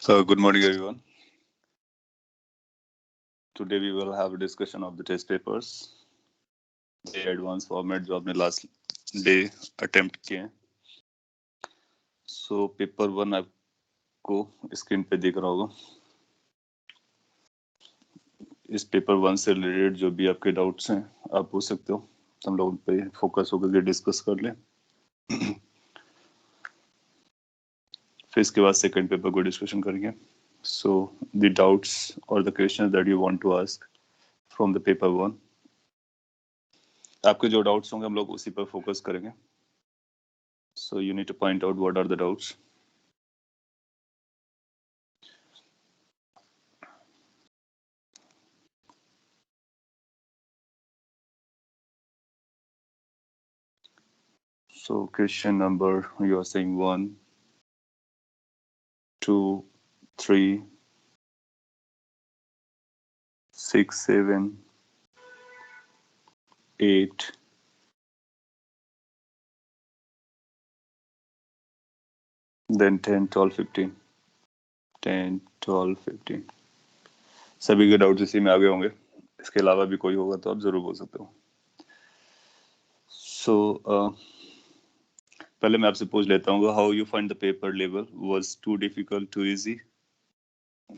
Good morning, everyone. Today we will have a discussion of the test papers, the advanced format जो आपने last day attempt किए हैं. So paper 1 आपको screen पे दिख रहा होगा. इस पेपर 1 से रिलेटेड जो भी आपके डाउट्स हैं आप पूछ सकते हो. हम लोग उन पे फोकस होकर के डिस्कस कर लें. फिर इसके बाद सेकंड पेपर को डिस्कशन करेंगे. So the doubts or the questions that you want to ask from the paper 1, आपके जो डाउट्स होंगे हम लोग उसी पर फोकस करेंगे. So you need to point out what are the doubts. So question number, you are saying 1, 2, 3, 6, 7, 8, then 10, 12, 15. 10, 12, 15. सभी के डाउट्स इसी में आगे होंगे. इसके अलावा भी कोई होगा तो आप जरूर बोल सकते हो. So पहले मैं आपसे पूछ लेता हूँ, how you find the paper level? Was too difficult, too easy,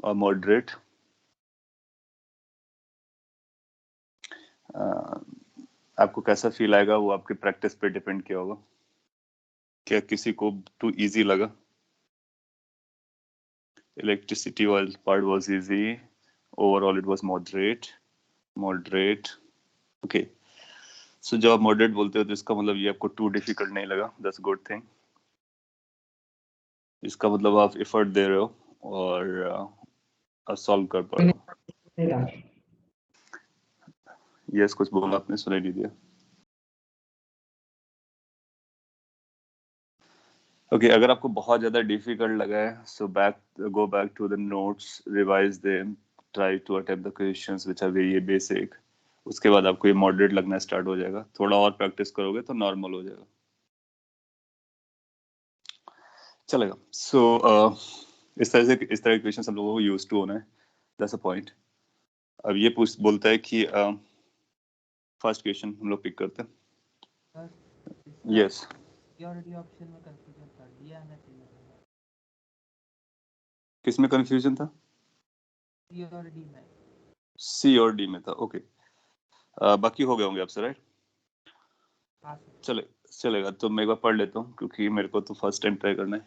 or moderate? आपको कैसा फील आएगा वो आपकी प्रैक्टिस पे डिपेंड किया होगा. क्या किसी को टू इजी लगा? Electricity part was easy. Overall it was moderate. Okay. So जब आप moderate बोलते हो तो इसका मतलब ये आपको too difficult नहीं लगा. That's a good thing. इसका मतलब आप effort दे रहे हो और आप solve कर पा रहे हो. Yes, कुछ बोला आपने, सुनाई नहीं दिया. Okay, अगर आपको बहुत ज़्यादा difficult लगा है, so go back to the notes, revise them, try to attempt the questions which are very basic. उसके बाद आपको ये मॉडरेट लगना स्टार्ट हो जाएगा. थोड़ा और प्रैक्टिस करोगे तो नॉर्मल हो जाएगा. चलेगा. सो इस तरह के क्वेश्चन हम लोगों को यूज टू होना है. That's a point. अब ये बोलता है कि फर्स्ट क्वेश्चन हम लोग पिक करते हैं. यस. सिक्योरिटी ऑप्शन में कंफ्यूजन था, डी आना चाहिए था. किसमें कंफ्यूजन था? सी और डी में. सी और डी में था. ओके. बाकी हो गए होंगे आपसे, राइट? चलेगा. तो मैं एक बार पढ़ लेता हूँ क्योंकि मेरे को तो फर्स्ट टाइम ट्राई करना है.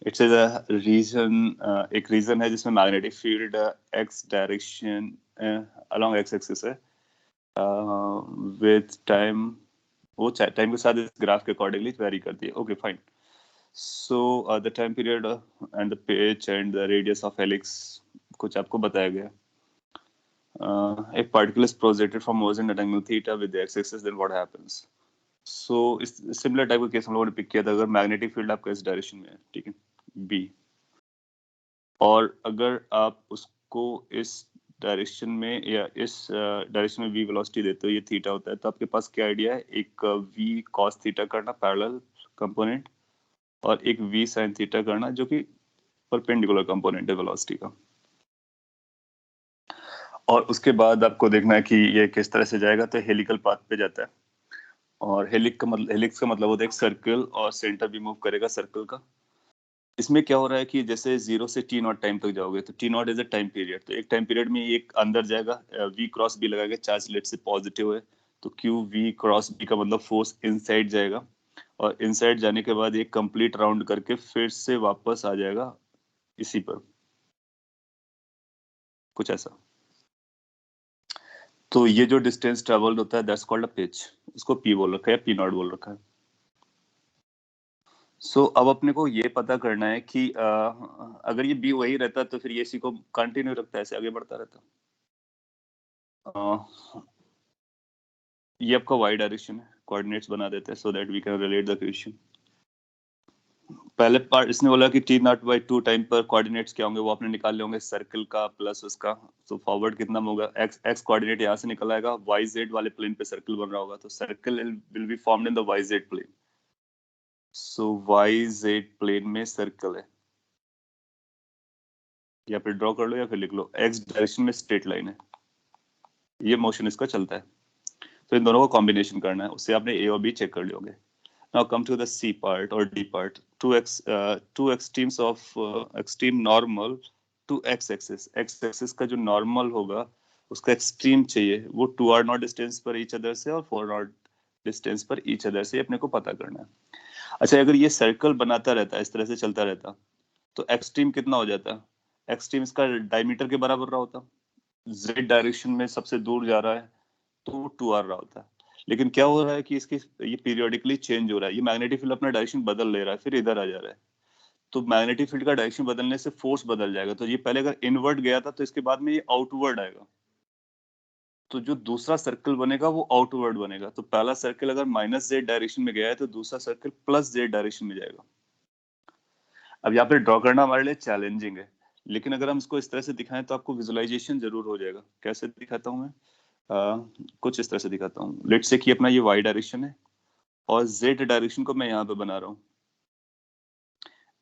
इट्स अ रीजन, एक रीजन है जिसमें magnetic field X direction along X axis है विद टाइम. वो टाइम के साथ इस ग्राफ के अकॉर्डिंगली वेरी करती है. Okay, fine. So the time period and the pitch and the radius of helix कुछ आपको बताया गया. If particle is projected from origin at angle theta with the x-axis, then what happens? So इस similar type का case हम लोगों ने pick किया था. अगर मैग्नेटिक फील्ड आपका इस डायरेक्शन में है, ठीक है, बी, और अगर आप उसको इस डायरेक्शन में या इस डायरेक्शन में v वेलोसिटी देते हो, ये थीटा होता है, तो आपके पास क्या आइडिया है? एक v cos थीटा करना पैरेलल कंपोनेंट और एक v sin थीटा करना जो कि परपेंडिकुलर कंपोनेंट है वेलोसिटी का. और उसके बाद आपको देखना है कि ये किस तरह से जाएगा. तो हेलिकल पाथ पे जाता है और हेलिक्स का मतलब होता है एक सर्कल और सेंटर भी मूव करेगा सर्कल का. इसमें क्या हो रहा है कि जैसे 0 से t नॉट टाइम तक जाओगे तो t not is a time period. तो एक टाइम पीरियड में एक अंदर जाएगा, v क्रॉस b लगाएगा, चार्ज लेट से पॉजिटिव है तो q v क्रॉस b का मतलब फोर्स इनसाइड जाएगा और इनसाइड जाने के बाद एक कंप्लीट राउंड करके फिर से वापस आ जाएगा इसी पर, कुछ ऐसा. तो ये जो डिस्टेंस ट्रेवल्ड होता है दैट्स कॉल्ड अ पिच. उसको p बोल रखा है, p नॉट बोल रखा है. सो अब अपने को ये पता करना है कि अगर ये b वही रहता तो फिर ये c को कंटिन्यू रखता है, ऐसे आगे बढ़ता रहता. ये आपका y डायरेक्शन है. कोऑर्डिनेट्स बना देते हैं so that we can relate the question. पहले पार्ट इसने बोला कि t नॉट बाई 2 टाइम पर कोऑर्डिनेट्स क्या होंगे वो आपने निकाल ले होंगे, सर्कल का प्लस उसका. तो फॉरवर्ड कितना होगा? x कोऑर्डिनेट यहाँ से निकल आएगा, yz वाले प्लेन पे सर्कल बन रहा होगा तो circle will be formed in the yz plane. सो yz प्लेन में सर्कल है. या फिर ड्रॉ कर लो या फिर लिख लो, एक्स डायरेक्शन में स्ट्रेट लाइन है, ये मोशन इसका चलता है। तो इन दोनों को कॉम्बिनेशन करना है, उससे आपने ए और बी चेक कर लोगे। Now come to the C part और D part. Two extremes of extreme normal to X axis. X axis का जो नॉर्मल होगा उसका एक्सट्रीम चाहिए, वो 2r0 डिस्टेंस पर ईच अदर से और 4r0 डिस्टेंस पर ईच अदर से, अपने को पता करना है। अच्छा, अगर ये सर्कल बनाता रहता है, इस तरह से चलता रहता, तो एक्सट्रीम कितना हो जाता? एक्सट्रीम इसका डायमीटर के बराबर रहा होता। जेड डायरेक्शन में सबसे दूर जा रहा है तो वो 2r रहा होता है। लेकिन क्या हो रहा है कि इसकी ये पीरियोडिकली चेंज हो रहा है, ये मैग्नेटिक फील्ड अपना डायरेक्शन बदल ले रहा है, फिर इधर आ जा रहा है। तो मैग्नेटिक फील्ड का डायरेक्शन बदलने से फोर्स बदल जाएगा, तो ये पहले अगर इनवर्ट गया था तो इसके बाद में ये आउटवर्ड आएगा, तो जो दूसरा सर्कल बनेगा वो आउटवर्ड बनेगा। तो पहला सर्कल अगर माइनस जेड डायरेक्शन में गया है तो दूसरा सर्कल प्लस जेड डायरेक्शन में जाएगा। अब यहाँ पे ड्रॉ करना हमारे लिए चैलेंजिंग है, लेकिन अगर हम इसको इस तरह से दिखाएं तो आपको विजुअलाइजेशन जरूर हो जाएगा। कैसे दिखाता हूँ मैं? कुछ इस तरह से दिखाता हूँ। लेट्स से कि अपना ये वाई डायरेक्शन है और जेड डायरेक्शन को मैं यहाँ पे बना रहा हूँ।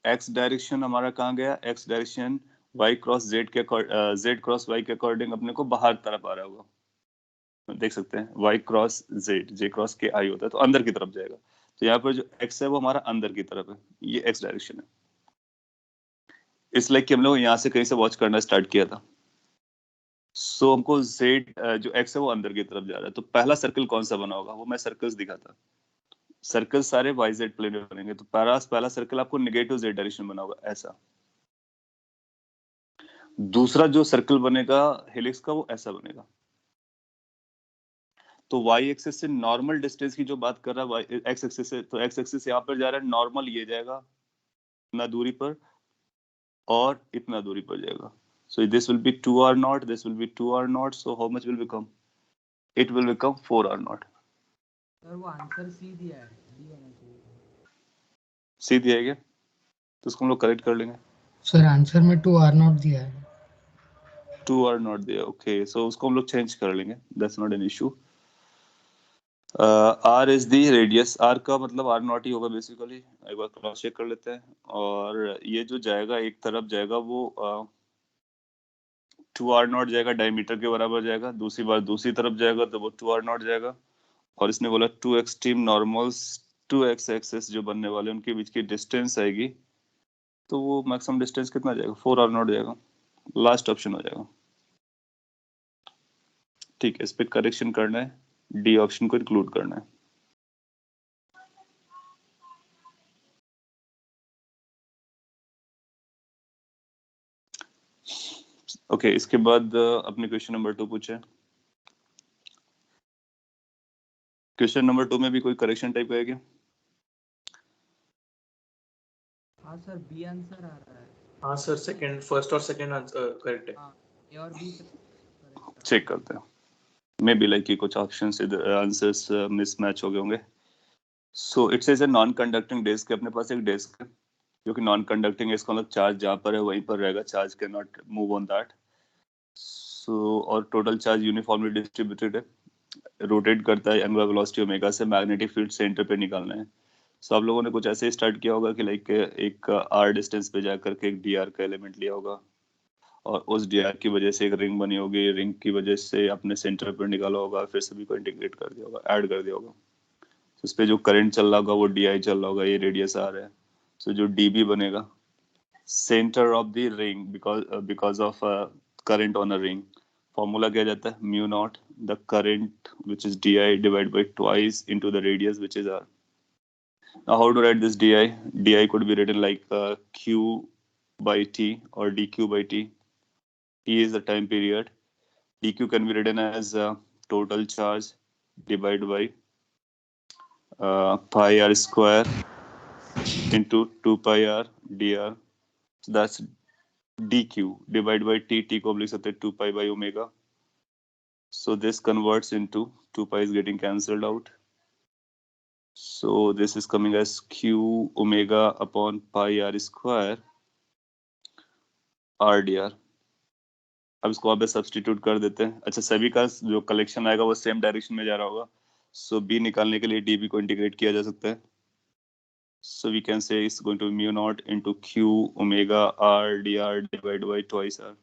एक्स डायरेक्शन हमारा कहाँ गया? X direction y cross z के जेड क्रॉस वाई के अकॉर्डिंग अपने को बाहर तरफ आ रहा होगा, देख सकते हैं। वाई क्रॉस जेड, जे क्रॉस के आई होता है, तो अंदर की तरफ जाएगा। तो यहाँ पर जो एक्स है वो हमारा अंदर की तरफ है, ये एक्स डायरेक्शन है। इसलिए कि हम लोग यहाँ से कहीं से वॉच करना स्टार्ट किया था। सो हमको जेड जो एक्स है वो अंदर की तरफ जा रहा है, तो पहला सर्कल कौन सा बना होगा? वो मैं सर्कल्स दिखाता। सर्कल सारे वाई जेड प्लेन में बनेंगे, तो पहला सर्कल आपको नेगेटिव जेड डायरेक्शन बना होगा, ऐसा। दूसरा जो सर्कल बनेगा हेलिक्स का, वो ऐसा बनेगा। तो वाई एक्सिस से नॉर्मल डिस्टेंस की जो बात कर रहा है एक्स एक्सिस से, तो एक्स एक्सिस यहाँ पर जा रहा है, नॉर्मल ये जाएगा इतना दूरी पर और इतना दूरी पर जाएगा। So this will be 2r0, this will be 2r0, so how much will become? It will become 4r0। Sir वो आंसर सी दिया है, डी होना चाहिए। सी दिया है क्या? तो उसको हम लोग करेक्ट कर लेंगे। सर आंसर में 2r0 दिया है। 2r0 दिया, ओके, सो उसको हम लोग चेंज कर लेंगे, that's not an issue. R is the radius, r का मतलब r0 ही होगा बेसिकली। एक बार क्रॉस चेक कर लेते हैं। और ये जो जाएगा एक तरफ जाएगा वो 2r0 जाएगा, डायमीटर के बराबर जाएगा। दूसरी बार दूसरी तरफ जाएगा तो वो 2r0 जाएगा। और इसने बोला two extreme normals to x axis जो बनने वाले उनके बीच की डिस्टेंस आएगी, तो वो मैक्सिमम डिस्टेंस कितना जाएगा? 4r0 जाएगा। लास्ट ऑप्शन हो जाएगा। ठीक है, इस पे करेक्शन करना है, डी ऑप्शन को इंक्लूड करना है। ओके, इसके बाद अपने क्वेश्चन नंबर 2 पूछे। क्वेश्चन नंबर 2 में भी कोई करेक्शन टाइप है क्या? हाँ सर, बी आंसर आ रहा है। हाँ सर, सेकंड, फर्स्ट और सेकंड आंसर करेक्ट है। हाँ, ए और बी से करेक्ट। चेक करते हैं, मे बी लाइक कि कुछ ऑप्शंस इधर आंसर्स मिसमैच हो गए होंगे। So it says a non conducting disc, अपने पास एक डिस्क है जो कि नॉन कंडक्टिंग है, इसका मतलब चार्ज जहाँ पर है वहीं पर रहेगा, charge cannot move on that so. सो और टोटल चार्ज यूनिफॉर्मली डिस्ट्रीब्यूटेड है, रोटेट करता है एंगुलर वेलोसिटी ओमेगा से, मैग्नेटिक फील्ड सेंटर पे निकालना है। सो आप लोगों ने कुछ ऐसे स्टार्ट किया होगा कि लाइक एक आर डिस्टेंस पे जाकर के एक डी आर का एलिमेंट लिया होगा, और उस डी आर की वजह से एक रिंग बनी होगी, रिंग की वजह से अपने सेंटर पर निकाला होगा, फिर सभी को इंटीग्रेट कर दिया होगा, ऐड कर दिया होगा। तो उस पर जो करंट चल रहा होगा वो डी आई चल रहा होगा, ये रेडियस आर है। सो जो डी बी बनेगा, centre of the ring, because of current on a ring, formula क्या जाता है? Mu naught the current which is d I divide by twice into the radius which is r. Now how to write this di? Di could be written like q by t or dq by t. T is the time period. Dq can be written as total charge divided by pi r square into 2 pi r dr. So that's dq divided by t. T को हम लिख सकते हैं 2 pi by omega. So this converts into 2 pi is getting cancelled out. So this is coming as q omega upon pi r square r dr. अब इसको आप substitute कर देते हैं। अच्छा, सभी का जो कलेक्शन आएगा वो सेम डायरेक्शन में जा रहा होगा, सो बी निकालने के लिए डी बी को इंटीग्रेट किया जा सकता है। So we can say it's going to be mu naught into q omega r dr divided by twice r.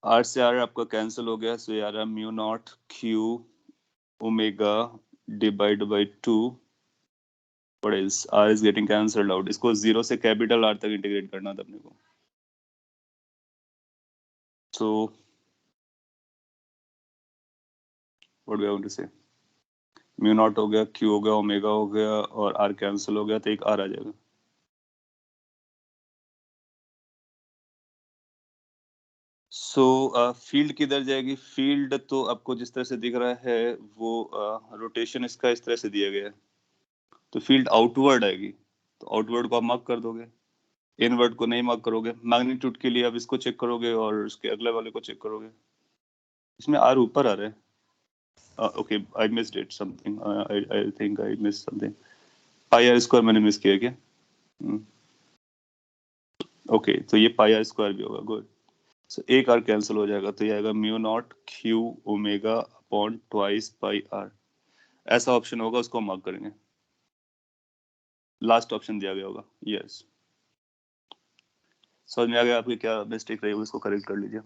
R से R आपका कैंसिल हो गया, so ये आ रहा mu naught q omega divided by 2. What else? R is getting cancelled out. इसको 0 से capital R तक integrate करना था अपने को. So what do I want to say? Mu naught हो गया, क्यू हो गया, ओमेगा हो गया और आर कैंसिल हो गया, तो एक आर आ जाएगा. सो फील्ड किधर जाएगी? फील्ड तो आपको जिस तरह से दिख रहा है वो रोटेशन इसका इस तरह से दिया गया है, तो फील्ड आउटवर्ड आएगी. तो आउटवर्ड को आप मार्क कर दोगे, इनवर्ड को नहीं मार्क करोगे. मैग्नीट्यूड के लिए आप इसको चेक करोगे और उसके अगले वाले को चेक करोगे. इसमें आर ऊपर आ रहा है. Okay, I missed it something. I think I miss something. Pi R square मैंने मिस किया क्या? ओके, तो ये पाई आर स्क्वायर भी होगा. गुड. सो एक आर कैंसिल हो जाएगा, तो ये आएगा mu naught Q omega upon twice pi R. ऐसा ऑप्शन होगा, उसको मार्क करेंगे. लास्ट ऑप्शन दिया गया होगा. यस, समझ में आ गया आपकी क्या मिस्टेक रही होगी, इसको करेक्ट कर लीजिए.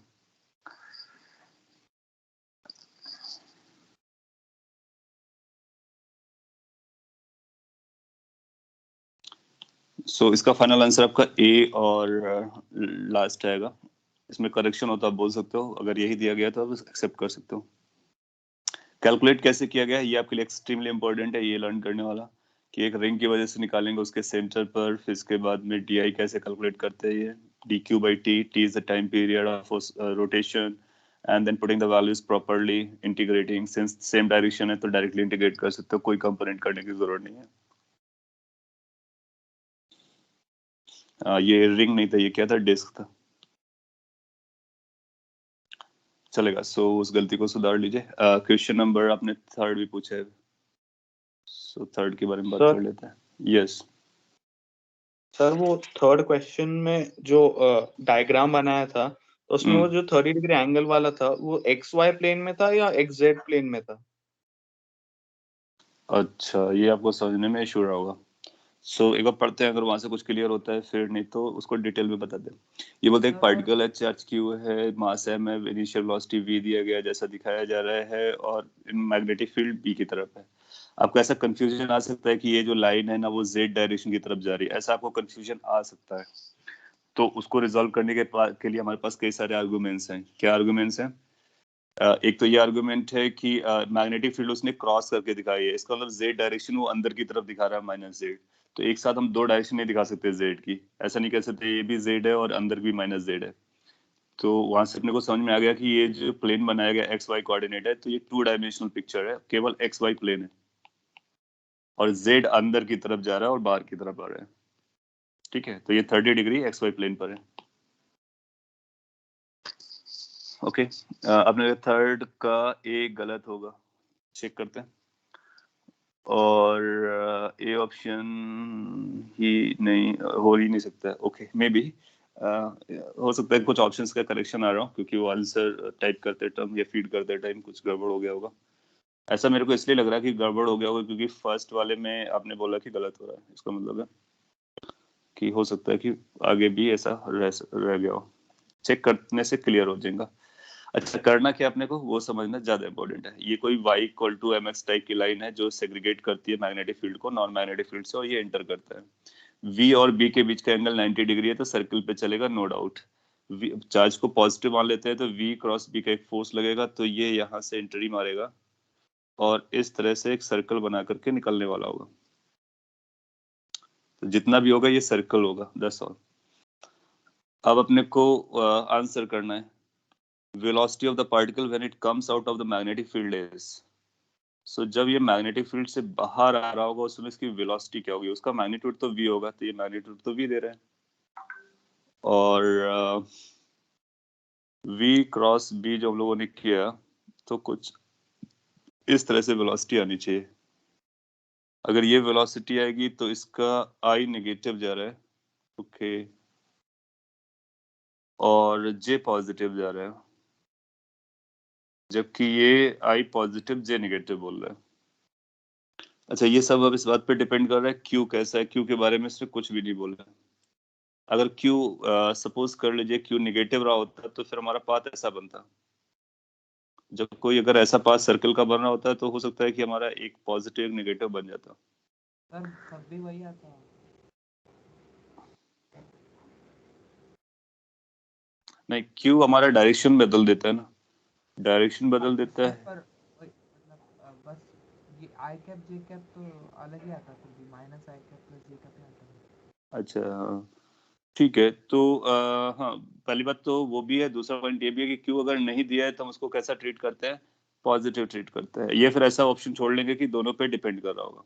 सो इसका फाइनल आंसर आपका ए और लास्ट आएगा. इसमें करेक्शन हो तो आप बोल सकते हो, अगर यही दिया गया तो आप एक्सेप्ट कर सकते हो. कैलकुलेट कैसे किया गया है ये आपके लिए एक्सट्रीमली इंपॉर्टेंट है, ये लर्न करने वाला, कि एक रिंग की वजह से निकालेंगे उसके सेंटर पर, फिर इसके बाद में डी आई कैसे कैलकुलेट करते हैं. ये D Q by T, T is the time period of rotation, and then putting the values properly, integrating. Since same direction है तो डायरेक्टली इंटीग्रेट कर सकते हो, कोई कंपोनेंट करने की जरूरत नहीं है. ये रिंग नहीं था, ये क्या था? डिस्क था. चलेगा. सो उस गलती को सुधार लीजिए. क्वेश्चन नंबर आपने थर्ड भी पूछा है, सो थर्ड के बारे में बात कर लेते हैं. यस सर, वो थर्ड क्वेश्चन में जो डायग्राम बनाया था, तो उसमें वो जो 30 डिग्री एंगल वाला था, वो एक्स वाई प्लेन में था या एक्स जेड प्लेन में था? अच्छा, ये आपको समझने में इशू रहा होगा. सो एक बार पढ़ते हैं, अगर वहां से कुछ क्लियर होता है, फिर नहीं तो उसको डिटेल में बता दें. ये बोलते हैं पार्टिकल है, चार्ज क्यू है, मास एम है, इनिशियल वेलोसिटी वी दिया गया जैसा दिखाया जा रहा है, और मैग्नेटिक फील्ड बी की तरफ है. आपको ऐसा कंफ्यूजन आ सकता है कि ये जो लाइन है ना वो जेड डायरेक्शन की तरफ जा रही है, ऐसा आपको कंफ्यूजन आ सकता है. तो उसको रिजॉल्व करने के लिए हमारे पास कई सारे आर्गुमेंट्स हैं. क्या आर्गुमेंट्स हैं? एक तो ये आर्गुमेंट है कि मैग्नेटिक फील्ड उसने क्रॉस करके दिखाई है, इसका मतलब जेड डायरेक्शन वो अंदर की तरफ दिखा रहा है, माइनस जेड. तो एक साथ हम दो डायरेक्शन नहीं दिखा सकते जेड की. ऐसा नहीं कह सकते ये भी जेड है और अंदर भी माइनस जेड है. तो वहां से अपने को समझ में आ गया कि ये जो प्लेन बनाया गया एक्स वाई कोऑर्डिनेट है, तो ये 2 डायमेंशनल पिक्चर है, केवल एक्स वाई प्लेन है, और जेड अंदर की तरफ जा रहा है और बाहर की तरफ आ रहा है. ठीक है, तो ये 30 डिग्री एक्स वाई प्लेन पर है. ओके, अपने थर्ड का ए गलत होगा, चेक करते हैं. और ए ऑप्शन ही नहीं हो ही नहीं सकता. ओके, मे बी हो सकता है कुछ ऑप्शंस का करेक्शन आ रहा हो, क्योंकि वो आंसर टाइप करते टाइम या फीड करते टाइम कुछ गड़बड़ हो गया होगा. ऐसा मेरे को इसलिए लग रहा है कि गड़बड़ हो गया होगा, क्योंकि फर्स्ट वाले में आपने बोला कि गलत हो रहा है. इसका मतलब है कि हो सकता है कि आगे भी ऐसा रह गया हो. चेक करने से क्लियर हो जाएगा. अच्छा, करना क्या अपने को वो समझना ज्यादा इंपॉर्टेंट है. ये कोई y equal to M X type की लाइन है जो सेग्रीगेट करती है मैग्नेटिक फील्ड को नॉन मैग्नेटिक फील्ड से, और ये एंटर करता है. v और b के बीच का एंगल 90 डिग्री है, तो सर्कल पे चलेगा, नो डाउट. चार्ज को पॉजिटिव मान लेते हैं, तो v क्रॉस b का एक फोर्स लगेगा, तो ये यहाँ से एंट्री मारेगा और इस तरह से एक सर्कल बना करके निकलने वाला होगा. तो जितना भी होगा ये सर्कल होगा, दैट्स ऑल. अब अपने को आंसर करना है. velocity of the particle when it comes out of the magnetic field is. सो जब ये मैग्नेटिक फील्ड से बाहर आ रहा होगा उस समय इसकी वेलोसिटी क्या होगी? उसका मैग्नीट्यूड तो v होगा, तो ये मैग्नीट्यूड तो v दे रहे हैं, और v क्रॉस b जो हम लोगों ने किया, तो कुछ इस तरह से वेलोसिटी आनी चाहिए. अगर ये वेलोसिटी आएगी तो इसका i नेगेटिव जा रहा है, ओके, और j पॉजिटिव जा रहा है, जबकि ये i पॉजिटिव j नेगेटिव बोल रहा है. अच्छा, ये सब अब इस बात पे डिपेंड कर रहा है क्यू कैसा है। क्यू के बारे में इसने कुछ भी नहीं बोला। अगर क्यू सपोज कर लीजिए क्यू नेगेटिव रहा होता तो फिर हमारा पाथ ऐसा बनता। जब कोई अगर ऐसा पाथ सर्कल का बन रहा होता है तो हो सकता है कि हमारा एक पॉजिटिव एक नेगेटिव बन जाता। सर तब भी वही आता है। नहीं, क्यू हमारा डायरेक्शन बदल देता है ना, डायरेक्शन बदल देता सर है। पर वही मतलब बस ये आई कैप जे कैप तो अलग ही आता फिर भी, माइनस आई कैप प्लस जे कैप ही आता है। अच्छा हाँ, ठीक है। तो हाँ, पहली बात तो वो भी है। दूसरा पॉइंट ये भी है कि क्यू अगर नहीं दिया है तो हम उसको कैसा ट्रीट करते हैं, पॉजिटिव ट्रीट करते हैं। ये फिर ऐसा ऑप्शन छोड़ लेंगे कि दोनों पे डिपेंड कर रहा होगा।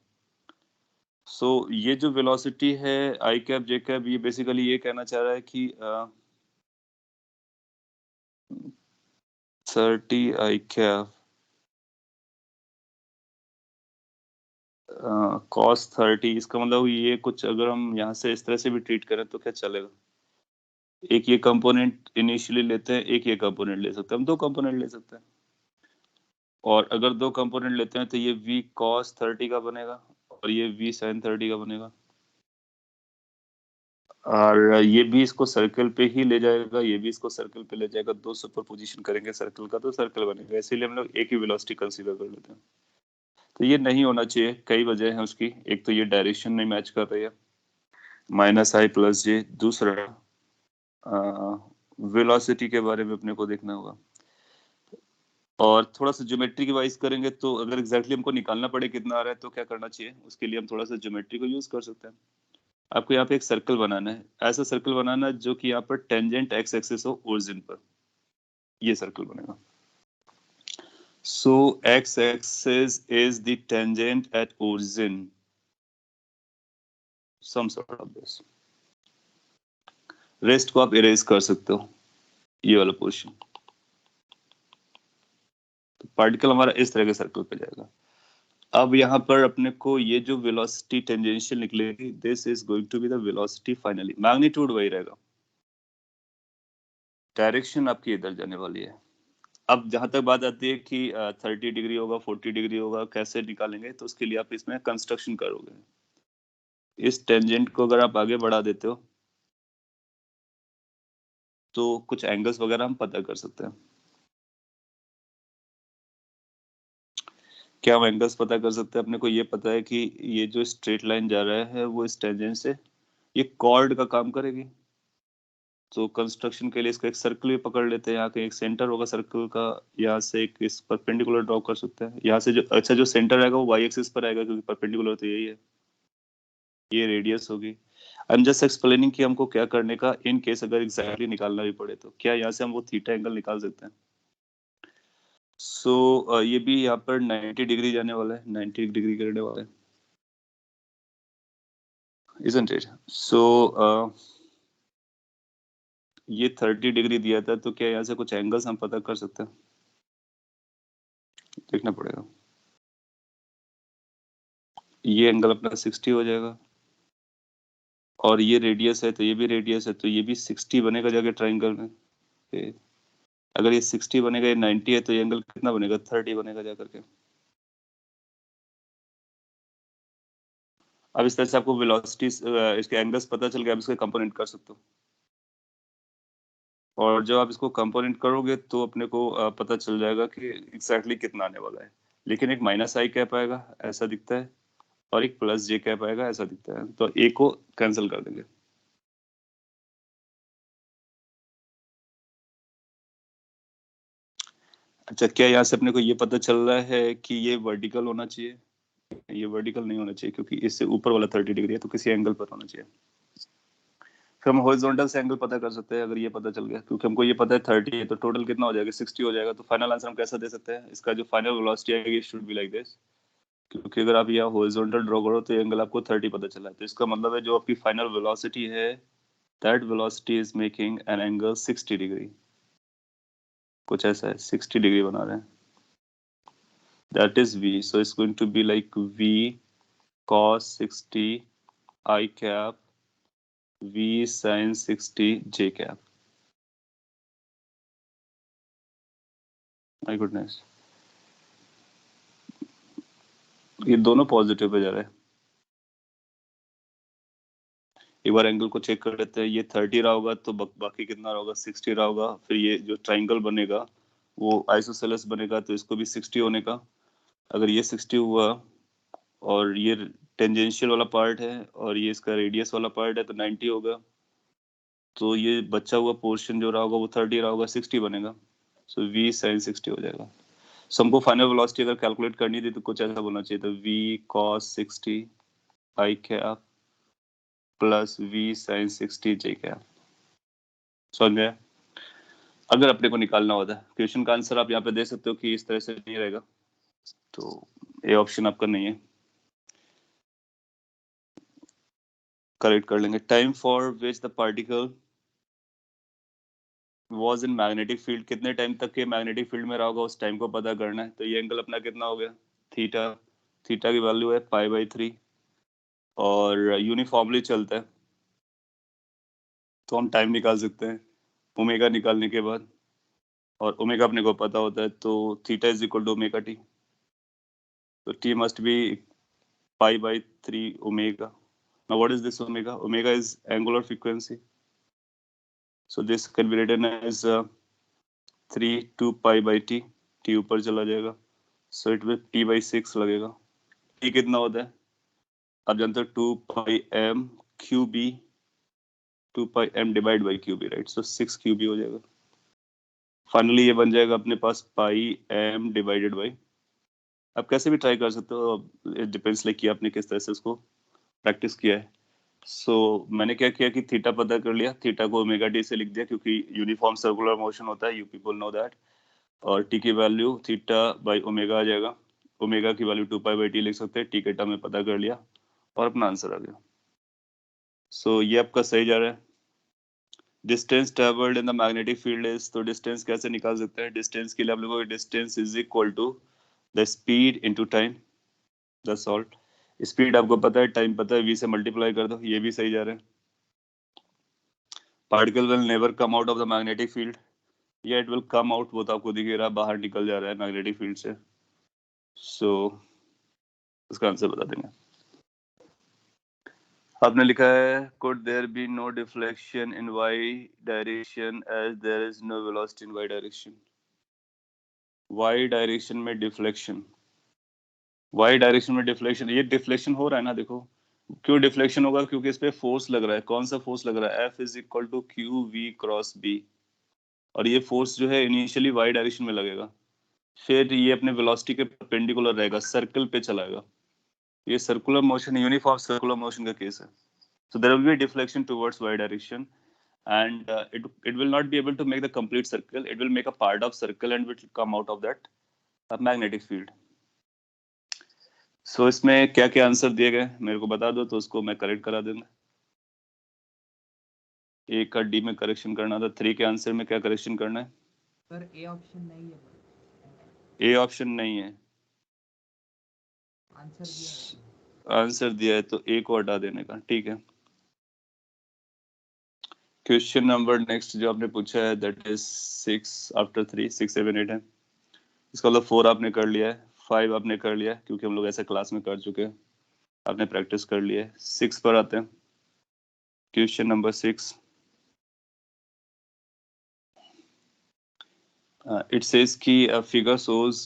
सो ये जो वेलोसिटी है आई कैप जे कैप, ये बेसिकली ये कहना चाह रहा है कि 30 आई कैप कॉस 30, इसका मतलब ये कुछ अगर हम यहाँ से इस तरह से भी ट्रीट करें तो क्या चलेगा। एक ये कंपोनेंट इनिशियली लेते हैं, एक ये कंपोनेंट ले सकते हैं, हम दो कंपोनेंट ले सकते हैं। और अगर दो कंपोनेंट लेते हैं तो ये v cos 30 का बनेगा और ये v sin 30 का बनेगा। और ये भी इसको सर्कल पे ही ले जाएगा, ये भी इसको सर्कल पे ले जाएगा। दो सुपर पोजिशन करेंगे सर्कल का तो सर्कल बनेगा। इसीलिए हम लोग एक ही वेलोसिटी कंसीडर कर लेते हैं। तो ये नहीं होना चाहिए, कई वजह है उसकी। एक तो ये डायरेक्शन नहीं मैच कर रही है, माइनस आई प्लस जे। दूसरा वेलोसिटी के बारे में अपने को देखना होगा। और थोड़ा सा ज्योमेट्री की वाइज करेंगे तो अगर एग्जैक्टली हमको निकालना पड़े कितना आ रहा है तो क्या करना चाहिए, उसके लिए हम थोड़ा सा ज्योमेट्री को यूज कर सकते हैं। आपको यहाँ पे एक सर्कल बनाना है, ऐसा सर्कल बनाना है जो कि यहाँ पर टेंजेंट एक्स एक्सिस हो ओरिजिन पर, ये सर्कल बनेगा। So X axis is the tangent at origin, some sort of this. Rest को आप इरेज कर सकते हो, ये वाला पोर्शन। तो पार्टिकल हमारा इस तरह के सर्कल पे जाएगा। अब यहाँ पर अपने को ये जो वेलोसिटी टेंजेंशियल निकलेगी, this is going to be the velocity finally. Magnitude वही रहेगा, डायरेक्शन आपकी इधर जाने वाली है। अब जहां तक बात आती है कि 30 डिग्री होगा 40 डिग्री होगा, कैसे निकालेंगे, तो उसके लिए आप इसमें कंस्ट्रक्शन करोगे। इस टेंजेंट को अगर आप आगे बढ़ा देते हो तो कुछ एंगल्स वगैरह हम पता कर सकते हैं। क्या हम एंगल्स पता कर सकते हैं? अपने को ये पता है कि ये जो स्ट्रेट लाइन जा रहा है वो इस टेंजेंट से ये कॉर्ड का काम करेगी। तो कंस्ट्रक्शन के लिए इसका एक सर्कल भी पकड़ लेते हैं, यहाँ का एक सेंटर होगा सर्कल का, यहाँ से एक इस परपेंडिकुलर ड्रॉ कर सकते हैं। यहाँ से जो अच्छा जो सेंटर आएगा वो वाई एक्सिस पर आएगा क्योंकि परपेंडिकुलर तो यही है, ये रेडियस होगी। आई एम जस्ट एक्सप्लेनिंग कि हमको क्या करने का इन केस अगर एग्जैक्टली निकालना भी पड़े तो क्या यहाँ से हम वो थीटा एंगल निकाल सकते हैं। सो ये भी यहाँ पर 90 डिग्री जाने वाला है, 90 डिग्री करने वाला है, isn't it? So ये 30 डिग्री दिया था तो क्या यहाँ से कुछ एंगल्स हम पता कर सकते हैं? देखना पड़ेगा। ये एंगल अपना 60 हो जाएगा और ये रेडियस है तो ये भी रेडियस है, तो ये भी 60 बनेगा जाके ट्राइंगल में। Okay. अगर ये 60 बनेगा, ये 90 है, तो ये एंगल कितना बनेगा? 30 बनेगा जाकर के। अब इस तरह से आपको वेलोसिटी इसके एंगल्स पता चल गया, अब इसके कंपोनेंट कर सकते हो। और जब आप इसको कंपोनेंट करोगे तो अपने को पता चल जाएगा कि एग्जैक्टली कितना आने वाला है। लेकिन एक माइनस आई कैप आएगा ऐसा दिखता है और एक प्लस जे कैप आएगा ऐसा दिखता है, तो ए को कैंसिल कर देंगे। अच्छा, क्या यहाँ से अपने को ये पता चल रहा है कि ये वर्टिकल होना चाहिए? ये वर्टिकल नहीं होना चाहिए क्योंकि इससे ऊपर वाला 30 डिग्री है, तो किसी एंगल पर होना चाहिए। फिर हम हॉरिजॉन्टल से एंगल पता कर सकते हैं अगर ये पता चल गया, क्योंकि हमको ये पता है 30 है तो टोटल कितना हो जाएगा? 60 हो जाएगा। तो फाइनल आंसर हम कैसा दे सकते हैं? इसका जो फाइनल वेलोसिटी आएगी शुड बी लाइक दिस, क्योंकि अगर आप यहाँ हॉरिजॉन्टल ड्रॉ करो तो ये एंगल आपको 30 पता चला है, तो इसका मतलब है जो आपकी फाइनल वेलोसिटी है that velocity is making an angle 60 degree. कुछ ऐसा है, 60 डिग्री बना रहे हैं। That is V. So it's going to be like V cos 60 I cap V sin 60 J cap. My goodness. ये दोनों पॉजिटिव पे जा रहे हैं। एक बार एंगल को चेक कर लेते हैं। ये 30 रहा होगा तो बाकी कितना रहा होगा, 60 रहा होगा। फिर ये जो ट्राइंगल बनेगा वो आइसोसेलेस बनेगा, तो इसको भी 60 होने का। अगर ये 60 हुआ और ये टेंजेंशियल वाला पार्ट है और ये इसका रेडियस वाला पार्ट है तो 90 होगा। तो ये बचा हुआ पोर्शन जो रहा होगा वो 30 रहा होगा, 60 बनेगा। सो v sin 60 हो जाएगा। सो हमको फाइनल वेलोसिटी अगर कैलकुलेट करनी थी तो कुछ ऐसा बोलना चाहिए था, v cos 60 i cap plus v sin 60 j cap. समझ में आया? अगर अपने को निकालना होता है क्वेश्चन का आंसर आप यहाँ पे दे सकते हो कि इस तरह से नहीं रहेगा, तो ये ऑप्शन आपका नहीं है। करेक्ट कर लेंगे। Time for which the particle was in magnetic field, कितने टाइम तक के मैग्नेटिक फील्ड में रहा होगा उस टाइम को पता करना है। तो ये एंगल अपना कितना हो गया, थीटा। थीटा की वैल्यू है π/3 और यूनिफॉर्मली चलता है तो हम टाइम निकाल सकते हैं ओमेगा निकालने के बाद। और ओमेगा अपने को पता होता है, तो theta is equal to omega T. तो T must be π/3 omega. Now what is this omega? Omega is angular frequency. So this can be written as 3 2 π/t. t ऊपर चला जाएगा, so it will p/6 लगेगा। t कितना होता है आप जानते हो, 2 πm qb, 2 πm divide by qb, right. So 6 qb हो जाएगा। फाइनली ये बन जाएगा अपने पास πm डिवाइडेड बाई, आप कैसे भी ट्राई कर सकते हो, इट डिपेंड्स लाइक कि आपने किस तरह से उसको प्रैक्टिस किया है। सो मैंने क्या किया कि थीटा पता कर लिया, थीटा को ओमेगा टी से लिख दिया क्योंकि यूनिफॉर्म सर्कुलर मोशन होता है, यू पीपल नो दैट। और टी की वैल्यू थीटा बाई ओमेगा आ जाएगा। ओमेगा की वैल्यू 2 π/t लिख सकते हैं, टी के टर्म में पता कर लिया और अपना आंसर आ गया। सो ये आपका सही जा रहा है। Distance travelled in the magnetic field is, तो डिस्टेंस कैसे निकाल सकते हैं। डिस्टेंस के लिए आप लोगों को distance is equal to the speed into time, that's all. Speed आपको पता है, टाइम पता है, v से मल्टीप्लाई कर दो। ये भी सही जा रहा है। Particle will never come out of the magnetic field, या इट विल कम आउट, वो तो आपको दिख रहा है, बाहर निकल जा रहा है मैग्नेटिक फील्ड से। सो इसका आंसर बता देंगे। आपने लिखा है could there be no deflection in y direction as there is no velocity in y direction। y direction में डिफ्लेक्शन, y डायरेक्शन में डिफ्लेक्शन, ये डिफ्लेक्शन हो रहा है ना। देखो क्यों डिफ्लेक्शन होगा, क्योंकि इस पे फोर्स लग रहा है। कौन सा फोर्स लग रहा है, F is equal to Q V cross B. और ये फोर्स जो है इनिशियली y डायरेक्शन में लगेगा, फिर ये अपने वेलोसिटी के परपेंडिकुलर रहेगा, सर्कल पे चलाएगा। ये circular motion, uniform circular motion का केस है। So there will be a deflection towards y direction, and it will not be able to make the complete circle. It will make a part of circle and will come out of that magnetic field. So इसमें क्या क्या answer दिए गए मेरे को बता दो, तो उसको मैं करेक्ट करा दूंगा। ए का डी में करेक्शन करना था, 3 के आंसर में क्या करेक्शन करना है। सर ए ऑप्शन नहीं है, ए ऑप्शन नहीं है, आंसर दिया है। आंसर दिया है तो ए को हटा देने का, ठीक है। क्वेश्चन नंबर नेक्स्ट जो आपने पूछा है दैट इज 6 आफ्टर 3, 6 7 8 है। इसका मतलब 4 आपने कर लिया है, 5 आपने कर लिया है क्योंकि हम लोग ऐसे क्लास में कर चुके हैं, आपने प्रैक्टिस कर लिया है। 6 पर आते हैं। क्वेश्चन नंबर 6, इट सेज कि figure shows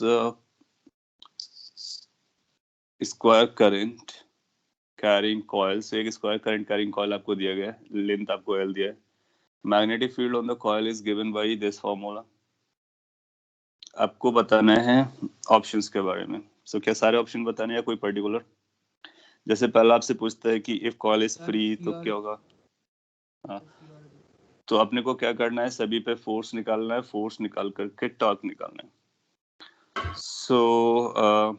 square current carrying coil. से एक स्क्वायर करंट कैरिंग कॉइल आपको दिया गया है, लेंथ आपको एल दिया है। Magnetic field on the coil is given by this formula. आपको बताना है ऑप्शंस के बारे में। सो क्या सारे ऑप्शन बताने या कोई पर्टिकुलर। जैसे पहला आपसे पूछता है कि इफ कॉइल इज फ्री तो क्या होगा। हाँ, तो अपने को क्या करना है, सभी पे फोर्स निकालना है, फोर्स निकाल करके टॉर्क निकालना है। सो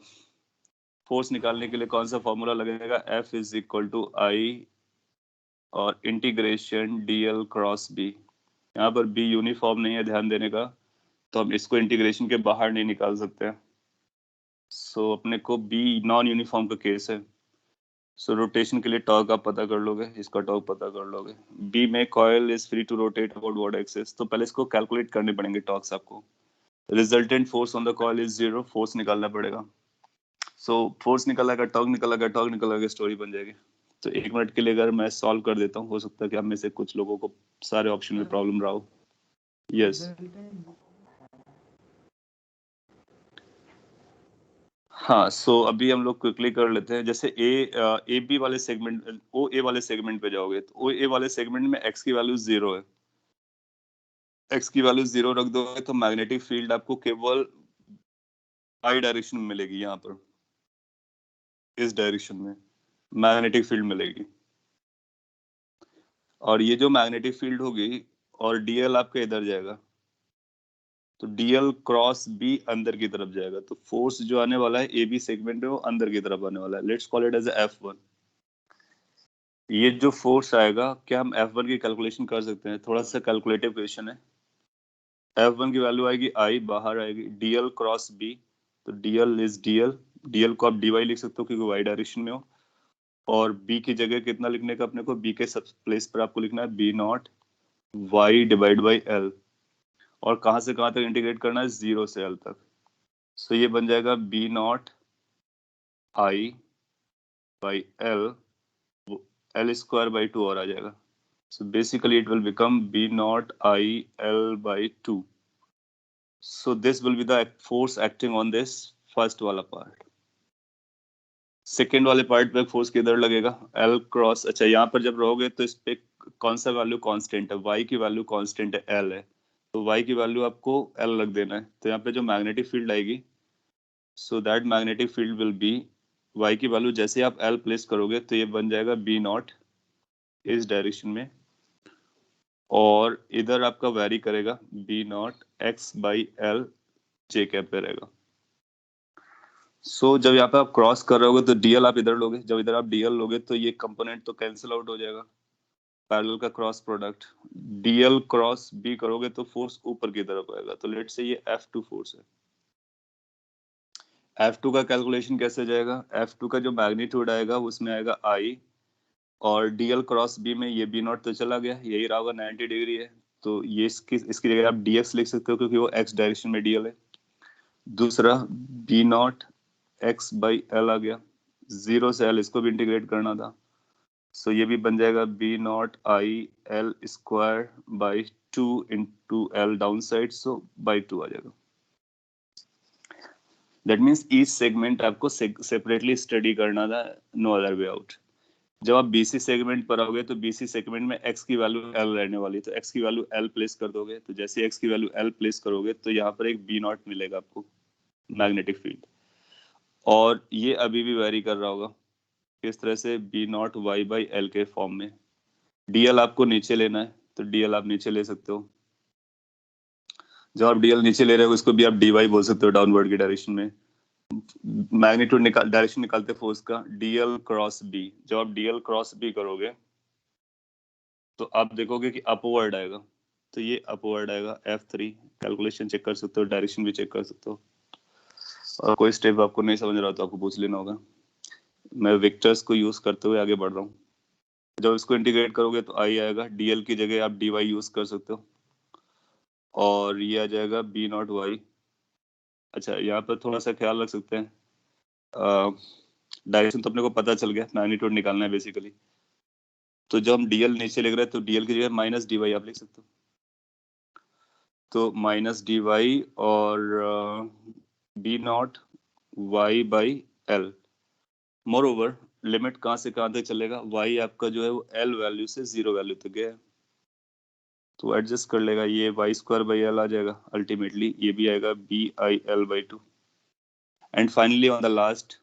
फोर्स निकालने के लिए कौन सा फॉर्मूला लगेगा, F इज इक्वल टू आई और इंटीग्रेशन dl क्रॉस b। यहाँ पर b यूनिफॉर्म नहीं है, ध्यान देने का, तो हम इसको इंटीग्रेशन के बाहर नहीं निकाल सकते। सो अपने को b नॉन यूनिफॉर्म का केस है। सो रोटेशन के लिए टॉर्क आप पता कर लोगे, इसका टॉर्क पता कर लोगे। बी में coil is free to rotate about what axis, तो पहले इसको कैलकुलेट करने पड़ेंगे टॉर्क्स आपको। Resultant force on the coil is 0, force निकालना पड़ेगा। सो फोर्स निकल आएगा, टॉर्क निकल आएगा, टॉर्क निकल आएगा, स्टोरी बन जाएगी। तो 1 मिनट के लिए अगर मैं सॉल्व कर देता हूँ, हो सकता है कि आप में से कुछ लोगों को सारे ऑप्शन में प्रॉब्लम रहा हो। यस हाँ, सो अभी हम लोग क्विकली कर लेते हैं। जैसे ए बी वाले सेगमेंट, ओ ए वाले सेगमेंट पे जाओगे तो ओ ए वाले सेगमेंट में एक्स की वैल्यू 0 है। एक्स की वैल्यू 0 रख दोगे तो मैग्नेटिक फील्ड आपको केवल आई डायरेक्शन में मिलेगी। यहाँ पर इस डायरेक्शन में मैग्नेटिक फील्ड मिलेगी, और ये जो मैग्नेटिक फील्ड होगी और डीएल आपका इधर जाएगा, तो डीएल क्रॉस बी अंदर की तरफ जाएगा। तो फोर्स जो आने वाला है ए बी सेगमेंट में वो अंदर की तरफ आने वाला है। Let's call it as F1। ये जो फोर्स आएगा, क्या हम F1 की कैलकुलेशन कर सकते हैं? थोड़ा सा कैलकुलेटिव क्वेश्चन है। F1 की वैल्यू आएगी आई, बाहर आएगी डीएल क्रॉस बी, तो डीएल इज डीएल, डीएल को आप डीवाई लिख सकते हो क्योंकि वाई डायरेक्शन में हो। और बी की जगह कितना लिखने का अपने को? बी के सब प्लेस पर आपको लिखना है B naught Y divide by L, और कहां से कहां तक इंटीग्रेट करना है? 0 से एल तक। सो ये बन जाएगा B naught I by L square by 2 और आ जाएगा। So basically it will become B naught I L by 2। So this will be the force acting on this first वाला पार्ट। सेकेंड वाले पार्ट पे फोर्स किधर लगेगा? L cross. अच्छा, यहाँ पर जब रहोगे तो इस पे कौन सा वैल्यू कांस्टेंट है? वाई की वैल्यू कांस्टेंट है, एल है, तो वाई की वैल्यू आपको एल रख देना है। तो यहाँ पे जो मैग्नेटिक फील्ड आएगी, so that magnetic field will be, Y की वैल्यू जैसे आप एल प्लेस करोगे तो ये बन जाएगा बी नॉट इस डायरेक्शन में, और इधर आपका वेरी करेगा B naught X by L J cap पे रहेगा। सो जब यहाँ पे आप क्रॉस कर रहे होगे तो डीएल आप इधर लोगे, जब इधर आप डीएल लोगे तो ये कंपोनेंट तो कैंसिल आउट हो जाएगा, पैरेलल का cross product. DL cross B करोगे तो फोर्स ऊपर की तरफ आएगा। तो लेट्स से ये F2 फोर्स है। F2 का कैलकुलेशन कैसे जाएगा? F2 का जो मैग्नीट्यूड आएगा उसमें आएगा I, और डीएल क्रॉस बी में ये बी नॉट तो चला गया, यही रहा होगा 90 डिग्री है, तो ये इसकी जगह आप dx लिख सकते हो क्योंकि वो x डायरेक्शन में डीएल है। दूसरा B naught X by L आ गया, 0 से एल इसको भी इंटीग्रेट करना था, सो ये भी बन जाएगा B naught I L square by 2 into L down side, so by 2 आ जाएगा। दैट मीन्स ईच सेगमेंट आपको सेपरेटली स्टडी करना था, नो अदर वे आउट। जब आप बीसी सेगमेंट पर आओगे तो बीसी सेगमेंट में एक्स की वैल्यू एल रहने वाली है, तो एक्स की वैल्यू एल प्लेस कर दोगे, तो जैसे एक्स की वैल्यू एल प्लेस करोगे तो यहाँ पर एक बी नॉट मिलेगा आपको मैग्नेटिक फील्ड, और ये अभी भी वेरी कर रहा होगा किस तरह से? B naught Y by L के फॉर्म में। डीएल आपको नीचे लेना है तो डीएल आप नीचे ले सकते हो। जब आप डीएल नीचे ले रहे हो इसको भी आप डीवाई बोल सकते हो, डाउनवर्ड की डायरेक्शन में। मैग्नीट्यूड डायरेक्शन निकालते फोर्स का डीएल क्रॉस बी, जब आप डीएल क्रॉस बी करोगे तो आप देखोगे कि अपवर्ड आएगा, तो ये अपवर्ड आएगा F3। कैलकुलेशन चेक कर सकते हो, डायरेक्शन भी चेक कर सकते हो, और कोई स्टेप आपको नहीं समझ रहा तो आपको पूछ लेना होगा। मैं वेक्टर्स को यूज करते हुए आगे बढ़ रहा हूँ। जब इसको इंटीग्रेट करोगे तो आई आएगा, डीएल की जगह आप डीवाई यूज कर सकते हो, और ये आ जाएगा बी नॉट वाई। अच्छा, यहाँ पर थोड़ा सा ख्याल रख सकते हैं, डायरेक्शन तो अपने को पता चल गया, मैग्नीट्यूड निकालना है बेसिकली। तो जब हम डीएल नीचे लिख रहे हैं तो डीएल की जगह माइनस डीवाई आप लिख सकते हो, तो माइनस डीवाई और B naught Y by L. Moreover limit कहाँ से कहाँ तक चलेगा? वाई आपका जो है वो एल वैल्यू से 0 वैल्यू तक गया है, तो एडजस्ट कर लेगा, ये वाई स्क्वायर बाई एल आ जाएगा अल्टीमेटली, ये भी आएगा B I L by 2। And finally on the last,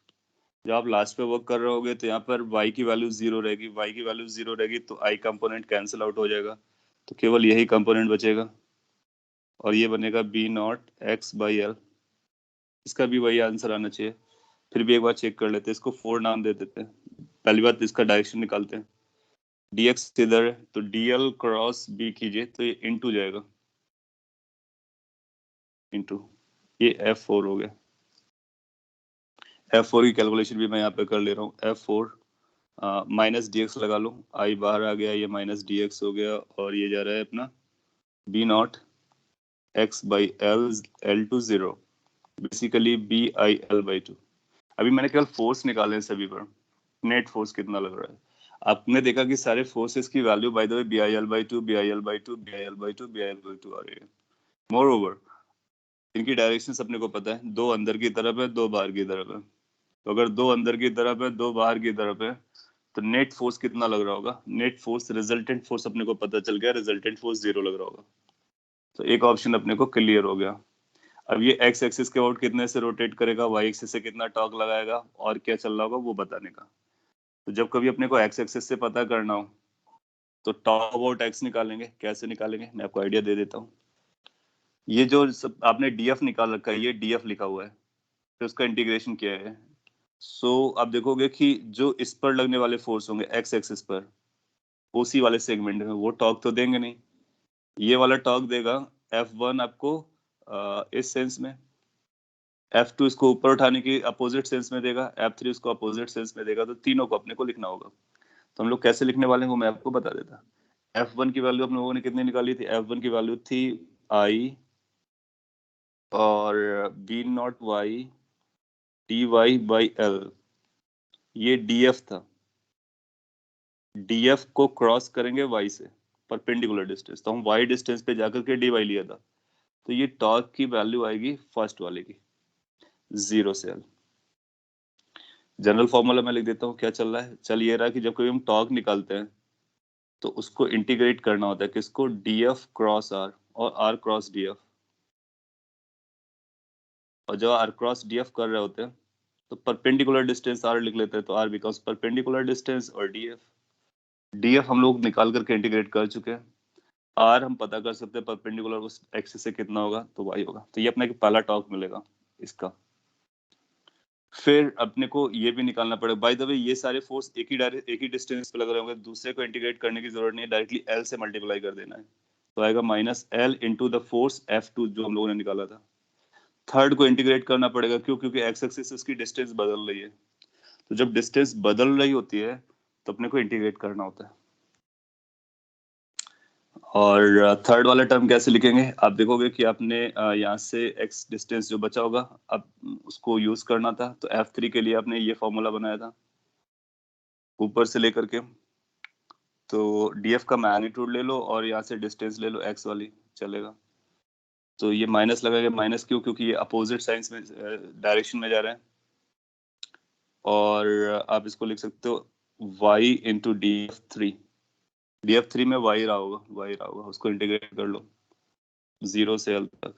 जब आप लास्ट पे वर्क कर रहे होगे तो यहाँ पर y की वैल्यू 0 रहेगी, y की वैल्यू 0 रहेगी तो i कंपोनेंट कैंसिल आउट हो जाएगा, तो केवल यही कंपोनेंट बचेगा, और ये बनेगा B naught X by L. इसका भी वही आंसर आना चाहिए। फिर भी एक बार चेक कर लेते हैं, इसको 4 नाम दे देते हैं। पहली बात इसका डायरेक्शन निकालते हैं, dx इधर है तो dl क्रॉस b कीजिए तो ये इनटू जाएगा, इनटू ये F4 हो गया। F4 की कैलकुलेशन भी मैं यहाँ पे कर ले रहा हूँ। F4 माइनस dx लगा लो, i बाहर आ गया, ये माइनस dx हो गया, और ये जा रहा है अपना b not x by L two 0, basically b i l by 2। अभी मैंने केवल फोर्स निकाले हैं सभी पर, नेट फोर्स कितना लग रहा है। आपने देखा कि सारे फोर्सेस की value by the way BIL/2 BIL/2 BIL/2 BIL/2 आ रही है। मोर ओवर इनकी डायरेक्शंस अपने को पता है, दो अंदर की तरफ है, दो बाहर की तरफ है। तो अगर दो अंदर की तरफ है, दो बाहर की तरफ है, तो नेट फोर्स कितना लग रहा होगा? नेट फोर्स, रिजल्टेंट फोर्स अपने को पता चल गया, रिजल्टेंट फोर्स 0 लग रहा होगा। तो एक ऑप्शन अपने को क्लियर हो गया। अब ये एक्स एक्सिस के अबाउट कितने से रोटेट करेगा, वाई एक्सिस से कितना टॉर्क लगाएगा, और क्या चल रहा होगा वो बताने का। तो जब कभी अपने को एक्स एक्सिस से पता करना हो तो टॉर्क अबाउट एक्स निकालेंगे। कैसे निकालेंगे मैं आपको आइडिया दे देता हूँ। ये जो सब आपने डीएफ निकाल रखा है, ये डीएफ लिखा हुआ है, फिर उसका इंटीग्रेशन क्या है। सो आप देखोगे कि जो इस पर लगने वाले फोर्स होंगे एक्स एक्सिस पर, ओसी वाले सेगमेंट में, वो टॉर्क तो देंगे नहीं। ये वाला टॉर्क देगा F1 आपको इस सेंस में, F2 इसको ऊपर उठाने की अपोजिट सेंस में देगा, F3 उसको अपोजिट सेंस में देगा। तो तीनों को अपने को लिखना होगा। तो हम लोग कैसे लिखने वाले हैं वो मैं आपको बता देता। F1 की वैल्यू हम लोगों ने कितनी निकाली थी? F1 की वैल्यू थी I और B0Y dy/L। ये DF था। DF को क्रॉस करेंगे Y से, परपेंडिकुलर डिस्टेंस, तो हम Y डिस्टेंस पे जाकर के dy लिया था। तो ये टॉर्क की वैल्यू आएगी फर्स्ट वाले की, 0 से L। जनरल फॉर्मूला मैं लिख देता हूँ। क्या चल रहा है? चल ये रहा कि जब कभी हम टॉर्क निकालते हैं तो उसको इंटीग्रेट करना होता है किसको? DF क्रॉस R और R क्रॉस DF। और जब R क्रॉस DF कर रहे होते हैं तो परपेंडिकुलर डिस्टेंस R लिख लेते हैं, तो R बिकम्स परपेंडिकुलर डिस्टेंस और DF हम लोग निकाल करके इंटीग्रेट कर चुके हैं। R हम पता कर सकते हैं परपेंडिकुलर उस एक्सिस से कितना होगा, तो Y होगा। तो ये अपने को पहला टॉर्क मिलेगा इसका। फिर अपने को ये भी निकालना पड़ेगा। बाय द वे ये सारे फोर्स एक ही डिस्टेंस पे लग रहे होंगे, दूसरे को इंटीग्रेट करने की जरूरत नहीं है, डायरेक्टली L से मल्टीप्लाई कर देना है। तो आएगा -L into the force F2 जो हम लोगों ने निकाला था। थर्ड को इंटीग्रेट करना पड़ेगा, क्यों? क्योंकि एक्स एक्सिस उसकी डिस्टेंस बदल रही है। तो जब डिस्टेंस बदल रही होती है तो अपने को इंटीग्रेट करना होता है। और थर्ड वाला टर्म कैसे लिखेंगे? आप देखोगे कि आपने यहाँ से x डिस्टेंस जो बचा होगा अब उसको यूज करना था। तो F3 के लिए आपने ये फॉर्मूला बनाया था ऊपर से लेकर के। तो DF का मैग्नीट्यूड ले लो और यहाँ से डिस्टेंस ले लो x वाली, चलेगा। तो ये माइनस लगाएंगे। माइनस क्यों? क्योंकि ये अपोजिट साइंस में डायरेक्शन में जा रहे हैं। और आप इसको लिख सकते हो y इंटू DF3 में y रहा होगा, उसको इंटीग्रेट कर लो 0 से L तक।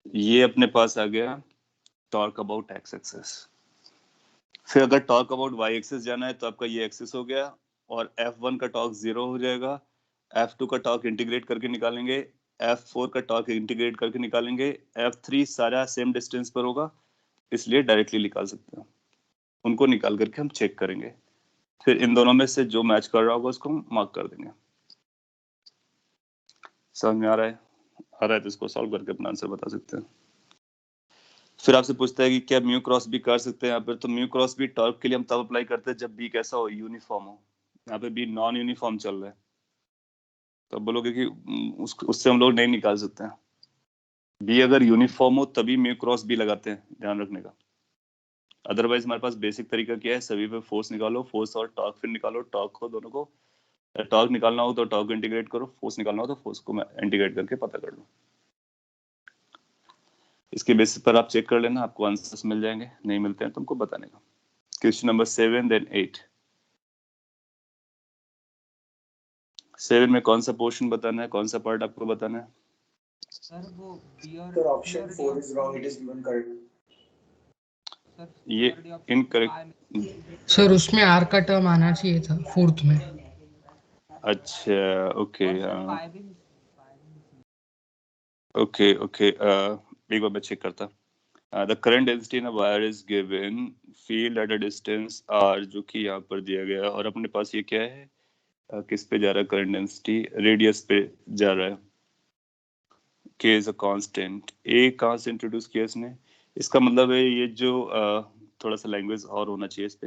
ये अपने पास आ गया टॉर्क अबाउट एक्स एक्सिस। फिर अगर टॉर्क अबाउट वाई एक्सिस जाना है तो आपका ये एक्सिस हो गया, और F1 का टॉर्क 0 हो जाएगा। F2 का टॉर्क इंटीग्रेट करके निकालेंगे, F4 का टॉर्क इंटीग्रेट करके निकालेंगे, F3 सारा सेम डिस्टेंस पर होगा, इसलिए डायरेक्टली निकाल सकते हैं। उनको निकाल करके हम चेक करेंगे, फिर इन दोनों में से जो मैच कर रहा होगा उसको हम मार्क कर देंगे। समझ में आ रहा है? आ रहा है तो इसको सॉल्व करके अपना आंसर बता सकते हैं। फिर आपसे पूछता है कि क्या म्यू क्रॉस बी कर सकते हैं यहाँ पर? तो म्यू क्रॉस बी टॉर्क के लिए हम तब अप्लाई करते हैं जब बी कैसा हो? यूनिफॉर्म हो। यहाँ पे बी नॉन यूनिफॉर्म चल रहा है, तो अब बोलोगे कि उससे हम लोग नहीं निकाल सकते हैं। बी अगर यूनिफॉर्म हो तभी म्यू क्रॉस बी लगाते हैं, ध्यान रखने का। अदरवाइज हमारे पास बेसिक तरीका क्या है? सभी पे फोर्स निकालो, फोर्स और टॉर्क फिर निकालो, टॉर्क को दोनों को, टॉर्क निकालना हो तो टॉर्क इंटीग्रेट करो, फोर्स निकालना हो तो फोर्स को इंटीग्रेट करके पता कर लो। इसके बेसिस पर आप चेक कर लेना, आपको आंसर्स मिल जाएंगे। नहीं मिलते हैं तो हमको बताने का। Question number 7 then 8। 7 में कौन सा पोर्शन बताना है, कौन सा पार्ट आपको बताना है? सर वो Sir, option 4 is wrong. It is given correct. ये इनकरेक्ट। सर उसमें आर का टर्म आना चाहिए था फोर्थ में। अच्छा, ओके, और ओके ओके, एक बार मैं चेक करता। The current density in a wire is given, field at a distance r, जो कि यहाँ पर दिया गया है, और अपने पास ये क्या है, किस पे जा रहा है करंट डेंसिटी? रेडियस पे जा रहा है। k is a constant. a कहाँ से इंट्रोड्यूस किया इसने? इसका मतलब है ये जो थोड़ा सा लैंग्वेज और होना चाहिए इस पे।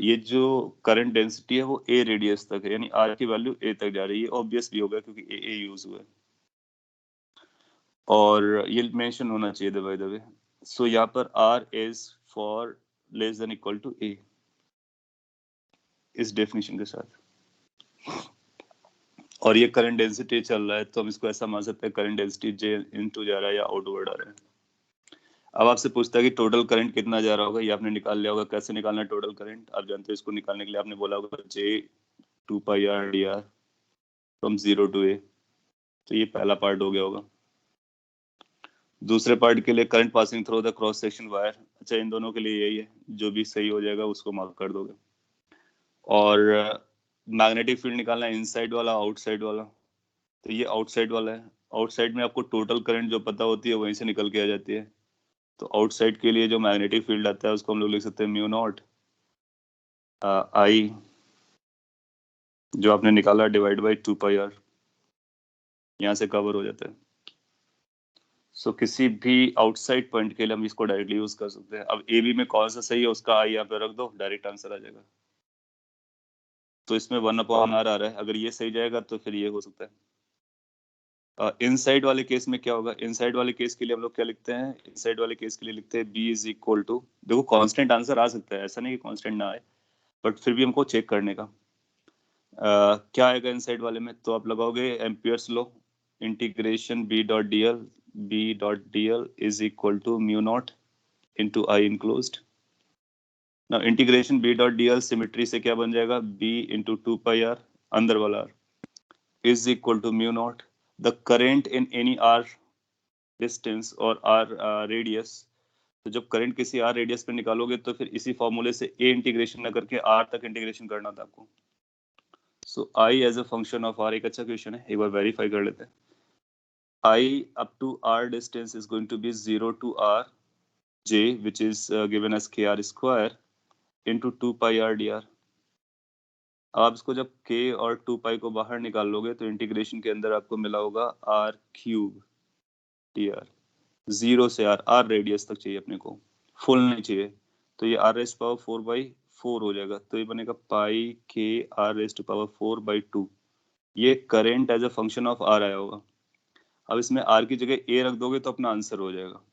ये जो करंट डेंसिटी है वो a रेडियस तक है, यानी r की वैल्यू a तक जा रही है। ऑब्वियस भी होगा क्योंकि a यूज हुआ है, और ये मेंशन होना चाहिए बाय द वे। सो यहाँ पर R is for less than equal to A इस डेफिनेशन के साथ, और ये करंट डेंसिटी चल रहा है, तो हम इसको ऐसा मान सकते हैं करंट डेंसिटी J इनटू जा रहा है या आउटवर्ड आ रहा है। अब आपसे पूछता है कि टोटल करंट कितना जा रहा होगा, ये आपने निकाल लिया होगा। कैसे निकालना है टोटल करंट, आप जानते हो। इसको निकालने के लिए आपने बोला होगा J 2 pi R dr from 0 to A। तो ये पहला पार्ट हो गया होगा। दूसरे पार्ट के लिए current passing through the cross section wire. अच्छा, इन दोनों के लिए यही है, जो भी सही हो जाएगा उसको मार्क कर दोगे। और मैग्नेटिक फील्ड निकालना है, इनसाइड वाला आउटसाइड वाला। तो ये आउटसाइड वाला है। आउटसाइड में आपको टोटल करंट जो पता होती है वहीं से निकल के आ जाती है। तो आउटसाइड के लिए जो मैग्नेटिक फील्ड आता है उसको हम लोग लिख सकते हैं म्यू नॉट आई, जो आपने निकाला, डिवाइड बाई 2 पाई आर, यहाँ से कवर हो जाता है। सो किसी भी आउटसाइड पॉइंट के लिए हम इसको डायरेक्टली यूज कर सकते हैं। अब ए बी में कौन सा सही है उसका आई यहाँ पे रख दो, डायरेक्ट आंसर आ जाएगा। तो इसमें 1/r आ रहा है, अगर ये सही जाएगा तो फिर ये हो सकता है। इनसाइड वाले केस में क्या होगा, इनसाइड वाले केस के लिए हम लोग क्या लिखते हैं, इनसाइड वाले केस के लिए लिखते हैं बी इज इक्वल टू, देखो कांस्टेंट आंसर आ सकता है, ऐसा नहीं कि कांस्टेंट ना आए, बट फिर भी हमको चेक करने का। क्या आएगा इनसाइड वाले में, तो आप लगाओगे Ampere's law, integration B dot D L is equal to mu naught into I enclosed. Now integration B dot D L symmetry से क्या बन जाएगा, बी इंटू 2 पाई आर अंदर वाला R is equal to mu naught the current in any R distance और R radius. तो जब current किसी आर रेडियस पे निकालोगे तो फिर इसी फॉर्मूले से ए इंटीग्रेशन ना करके आर तक इंटीग्रेशन करना था आपको। So I as a function of R, एक अच्छा क्वेश्चन है, एक बार वेरीफाई कर लेते हैं। I up to R distance is going to be 0 to R j which is given as kr square into 2 pi r dr। आप इसको जब k और 2 pi को बाहर निकाल लोगे तो इंटीग्रेशन के अंदर आपको मिला होगा r क्यूब dr। 0 से r रेडियस तक चाहिए अपने को, फुल नहीं चाहिए। तो ये r रेस्ट पावर 4/4 हो जाएगा, तो ये बनेगा pi k r raised power 4/2। ये current as a function of r आया होगा। अब इसमें r की जगह a रख दोगे तो अपना आंसर हो जाएगा।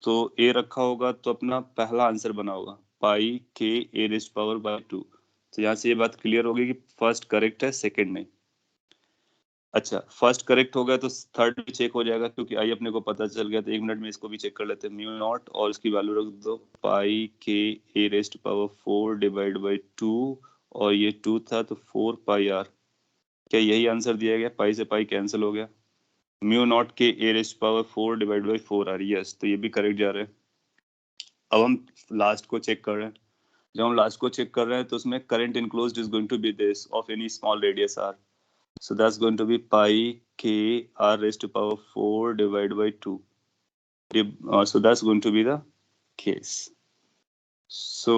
तो ए रखा होगा तो अपना पहला आंसर बना होगा पाई के ए रेस्ट पावर बाय 2। तो यहाँ से ये बात क्लियर होगी कि फर्स्ट करेक्ट है, सेकंड नहीं। अच्छा, फर्स्ट करेक्ट हो गया तो थर्ड भी चेक हो जाएगा, क्योंकि आई अपने को पता चल गया। तो 1 मिनट में इसको भी चेक कर लेते हैं। म्यू नॉट और इसकी वैल्यू रख दो पाई के A raised power 4 divide by 2, और ये 2 था तो 4 पाई आर। क्या यही आंसर दिया गया, पाई से पाई कैंसिल हो गया। म्यू नॉट के A raised power 4 divide by 4 R, yes, तो ये भी करेक्ट जा रहे हैं। अब हम लास्ट को चेक कर रहे हैं। जब हम लास्ट को चेक कर रहे हैं तो उसमें current enclosed is going to be this of any small radius r, so that's going to be pi k r raised to power 4 divided by 2. So that's going to be the case. So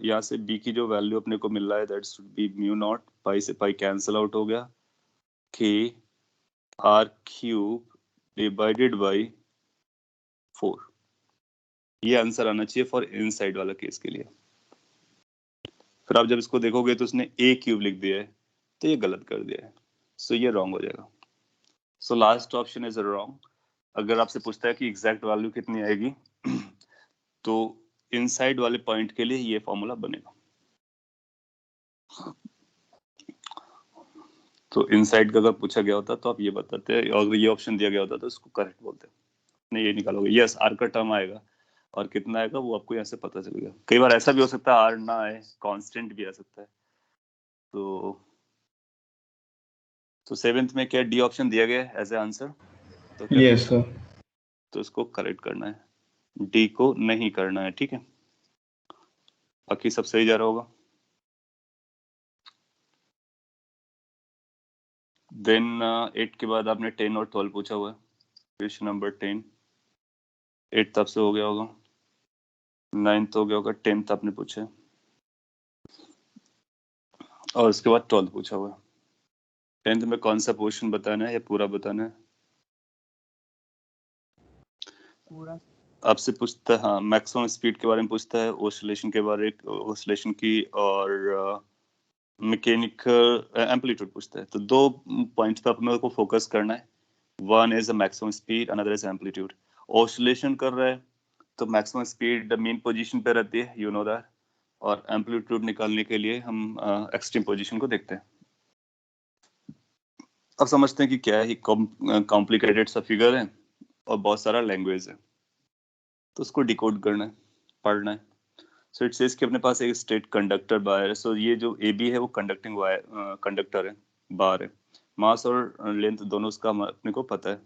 यहाँ से b की जो value अपने को मिल रहा है that should be mu naught, pi से pi cancel out हो गया, k r cube divided by 4। ये आंसर आना चाहिए फॉर इनसाइड वाला केस के लिए। फिर आप जब इसको देखोगे तो उसने a क्यूब लिख दिया है, तो ये गलत कर दिया है, सो ये रॉन्ग हो जाएगा। So last option is wrong. अगर आपसे पूछता है कि एग्जैक्ट वैल्यू कितनी आएगी तो इनसाइड वाले पॉइंट के लिए ये फॉर्मूला बनेगा। तो इनसाइड का अगर पूछा गया होता तो आप ये बताते, और ये ऑप्शन दिया गया होता तो इसको करेक्ट बोलते। नहीं, ये निकालोगे, यस आर का टर्म आएगा, और कितना आएगा वो आपको यहाँ से पता चलेगा। कई बार ऐसा भी हो सकता है आर ना आए, कांस्टेंट भी आ सकता है। तो 7th में क्या डी ऑप्शन दिया गया है एज ए आंसर, तो क्या यस सर। तो इसको करेक्ट करना है, डी को नहीं करना है, ठीक है। बाकी सब सही जा रहा होगा। देन 8 के बाद आपने 10 और 12 पूछा हुआ है, क्वेश्चन नंबर 10। 8 आपसे हो गया होगा, 9th हो गया होगा, 10th आपने पूछा है, और उसके बाद 12 पूछा हुआ है। 10th में कौन सा पोर्शन बताना है या पूरा बताना है? पूरा आपसे पूछता है, हाँ, मैक्सिमम स्पीड के बारे में पूछता है, ओसिलेशन के बारे, ओसिलेशन की, और मैकेनिकल एम्पलीट्यूड पूछता है। तो 2 पॉइंट्स पे अपने को फोकस करना है। One is maximum speed, another is amplitude. Oscillation कर रहा है तो मैक्सिमम स्पीड मीन पोजीशन पे रहती है, यू नो दैट, और एम्पलीट्यूड निकालने के लिए हम एक्सट्रीम पोजीशन को देखते हैं। अब समझते हैं कि क्या है, कॉम्प्लिकेटेड सा फिगर है और बहुत सारा लैंग्वेज है, तो उसको डिकोड करना है, पढ़ना है। सो इट सेज कि अपने पास एक स्टेट कंडक्टर बार है। सो ये जो ए बी है वो कंडक्टिंग वायर कंडक्टर है, बार है। मास और लेंथ दोनों उसका अपने को पता है।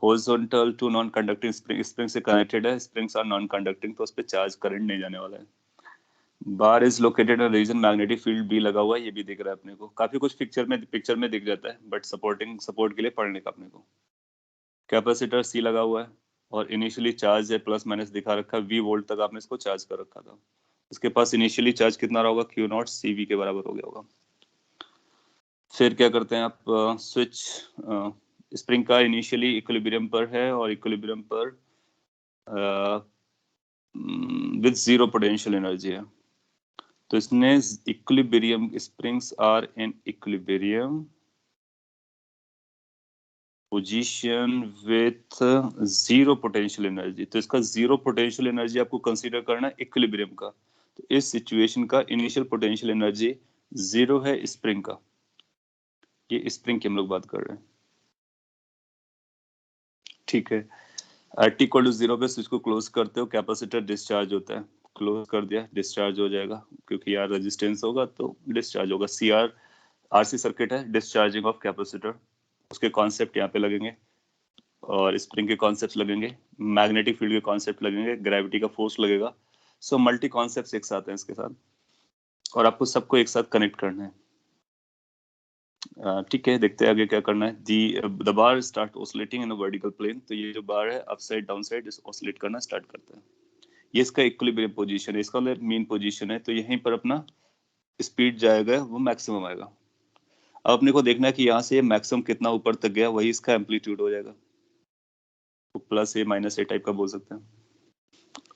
Horizontal to non conducting spring, spring से कनेक्टेड है, स्प्रिंग्स आर नॉन कंडक्टिंग, तो उस पर चार्ज करंट नहीं जाने वाला है। Bar is located in region, magnetic field भी लगा हुआ है, ये भी दिख रहा है अपने को। काफी कुछ पिक्चर में दिख जाता है, बट सपोर्ट के लिए पढ़ने का अपने को। कैपेसिटर सी लगा हुआ है और इनिशियली चार्ज है प्लस माइनस दिखा रखा है, वी वोल्ट तक आपने इसको चार्ज कर रखा था। इसके पास इनिशियली चार्ज कितना रहा होगा, क्यू नॉट सी वी के बराबर हो गया होगा। फिर क्या करते हैं आप, स्विच स्प्रिंग का इनिशियली इक्विलिब्रियम पर है और इक्विलिब्रियम पर विद जीरो पोटेंशियल एनर्जी है। तो इसने equilibrium, springs are in equilibrium position with zero potential energy. तो इसका जीरो पोटेंशियल एनर्जी आपको कंसीडर करना है इक्विलिब्रियम का। तो इस सिचुएशन का इनिशियल पोटेंशियल एनर्जी जीरो है स्प्रिंग का, ये स्प्रिंग की हम लोग बात कर रहे हैं, ठीक है। t इक्वल टू जीरो पे स्विच को क्लोज करते हो, कैपेसिटर डिस्चार्ज होता है, क्लोज कर दिया डिस्चार्ज हो जाएगा, क्योंकि यार रेजिस्टेंस होगा तो डिस्चार्ज होगा। CR RC सर्किट है, डिस्चार्जिंग ऑफ कैपेसिटर, उसके कॉन्सेप्ट यहाँ पे लगेंगे और स्प्रिंग के कॉन्सेप्ट लगेंगे, मैग्नेटिक फील्ड के कॉन्सेप्ट लगेंगे, ग्रेविटी का फोर्स लगेगा। सो मल्टी कॉन्सेप्ट एक साथ हैं इसके साथ, और आपको सबको एक साथ कनेक्ट करना है। ठीक है, देखते हैं आगे क्या करना है। The bar start oscillating in a vertical plane. तो ये जो बार है up side down side oscillate करना स्टार्ट करता है। ये इसका इक्विलिब्रियम पोजीशन है, इसका मीन पोजीशन है। तो यहीं पर अपना स्पीड जाएगा, वो मैक्सिमम आएगा। अब अपने को देखना है कि यहाँ से ये मैक्सिमम कितना ऊपर तक गया, वही इसका एम्पलीट्यूड हो जाएगा। तो प्लस ए माइनस ए टाइप का बोल सकते हैं।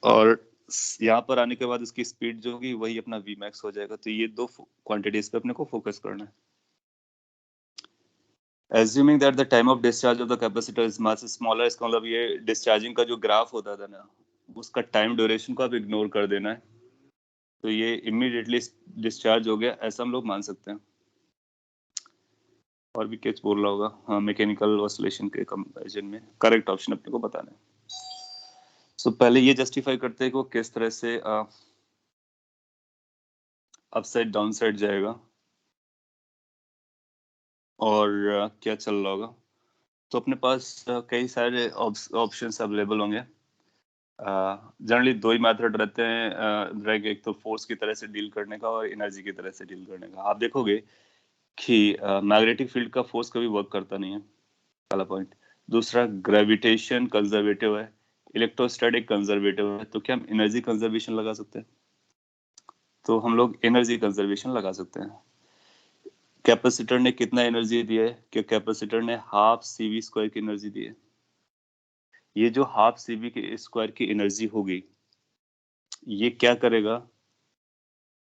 और यहाँ पर आने के बाद इसकी स्पीड जो होगी वही अपना वी मैक्स हो जाएगा। तो ये दो क्वांटिटीज पे अपने को फोकस करना है। Assuming that the time of discharge of the capacitor is much smaller, इसका मतलब ये डिस्चार्जिंग का जो ग्राफ होता था ना, उसका टाइम ड्यूरेशन को आप इग्नोर कर देना है। तो ये इमीडिएटली डिस्चार्ज हो गया, ऐसा हम लोग मान सकते हैं। और भी कुछ बोल रहा होगा, हाँ, मैकेनिकल ऑसिलेशन के कंपैरिजन में करेक्ट ऑप्शन अपने को बताना है। सो पहले ये जस्टिफाई करते हैं कि वो किस तरह से अपसाइड डाउन साइड जाएगा और क्या चल रहा होगा। तो अपने पास कई सारे ऑप्शंस अवेलेबल होंगे। जनरली दो ही मेथड रहते हैं, रहेंगे, एक तो फोर्स की तरह से डील करने का और एनर्जी की तरह से डील करने का। आप देखोगे कि मैग्नेटिक फील्ड का फोर्स कभी वर्क करता नहीं है, पहला पॉइंट। दूसरा, ग्रेविटेशन कंजर्वेटिव है, इलेक्ट्रोस्टैटिक कंजर्वेटिव है। तो क्या हम एनर्जी कंजर्वेशन लगा सकते हैं? तो हम लोग एनर्जी कंजर्वेशन लगा सकते हैं। कैपेसिटर ने कितना एनर्जी दिया है? कि कैपेसिटर ने हाफ CV स्क्वायर की एनर्जी दी है। ये जो हाफ CV के स्क्वायर की एनर्जी होगी, ये क्या करेगा,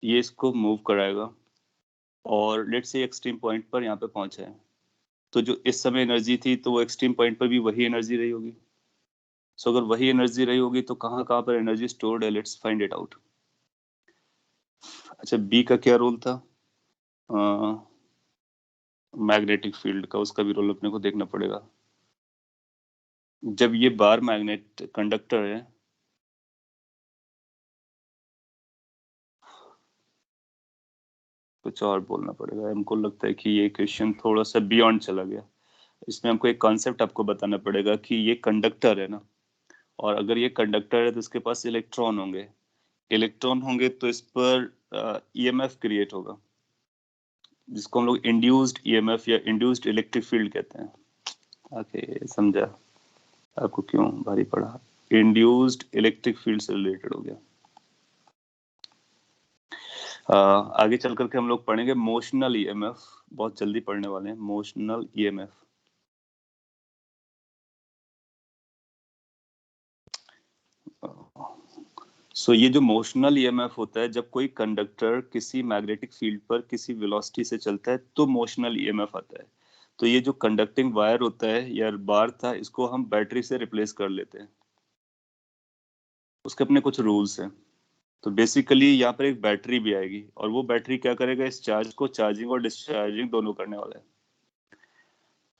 ये इसको मूव कराएगा और लेट्स से एक्सट्रीम पॉइंट पर यहाँ पे पहुंचा है। तो जो इस समय एनर्जी थी, तो वो एक्सट्रीम पॉइंट पर भी वही एनर्जी रही होगी। सो अगर वही एनर्जी रही होगी तो कहाँ कहाँ पर एनर्जी स्टोर्ड है, लेट्स फाइंड इट आउट। अच्छा, बी का क्या रोल था? मैग्नेटिक फील्ड का, उसका भी रोल अपने को देखना पड़ेगा। जब ये बार मैग्नेट कंडक्टर है, कुछ और बोलना पड़ेगा। हमको लगता है कि ये क्वेश्चन थोड़ा सा बियॉन्ड चला गया। इसमें हमको एक कॉन्सेप्ट आपको बताना पड़ेगा कि ये कंडक्टर है ना, और अगर ये कंडक्टर है तो इसके पास इलेक्ट्रॉन होंगे। इलेक्ट्रॉन होंगे तो इस पर EMF क्रिएट होगा, जिसको हम लोग इंड्यूस्ड EMF या इंड्यूस्ड इलेक्ट्रिक फील्ड कहते हैं। ओके, समझा? आपको क्यों भारी पड़ा? इंड्यूस्ड इलेक्ट्रिक फील्ड से रिलेटेड हो गया। आगे चल करके हम लोग पढ़ेंगे मोशनल EMF, बहुत जल्दी पढ़ने वाले हैं मोशनल EMF। सो ये जो मोशनल EMF होता है, जब कोई कंडक्टर किसी मैग्नेटिक फील्ड पर किसी वेलोसिटी से चलता है तो मोशनल EMF आता है। तो ये जो कंडक्टिंग वायर होता है या बार था, इसको हम बैटरी से रिप्लेस कर लेते हैं। उसके अपने कुछ रूल्स हैं। तो बेसिकली यहाँ पर एक बैटरी भी आएगी और वो बैटरी क्या करेगा, इस चार्ज को चार्जिंग और डिस्चार्जिंग दोनों करने वाला है।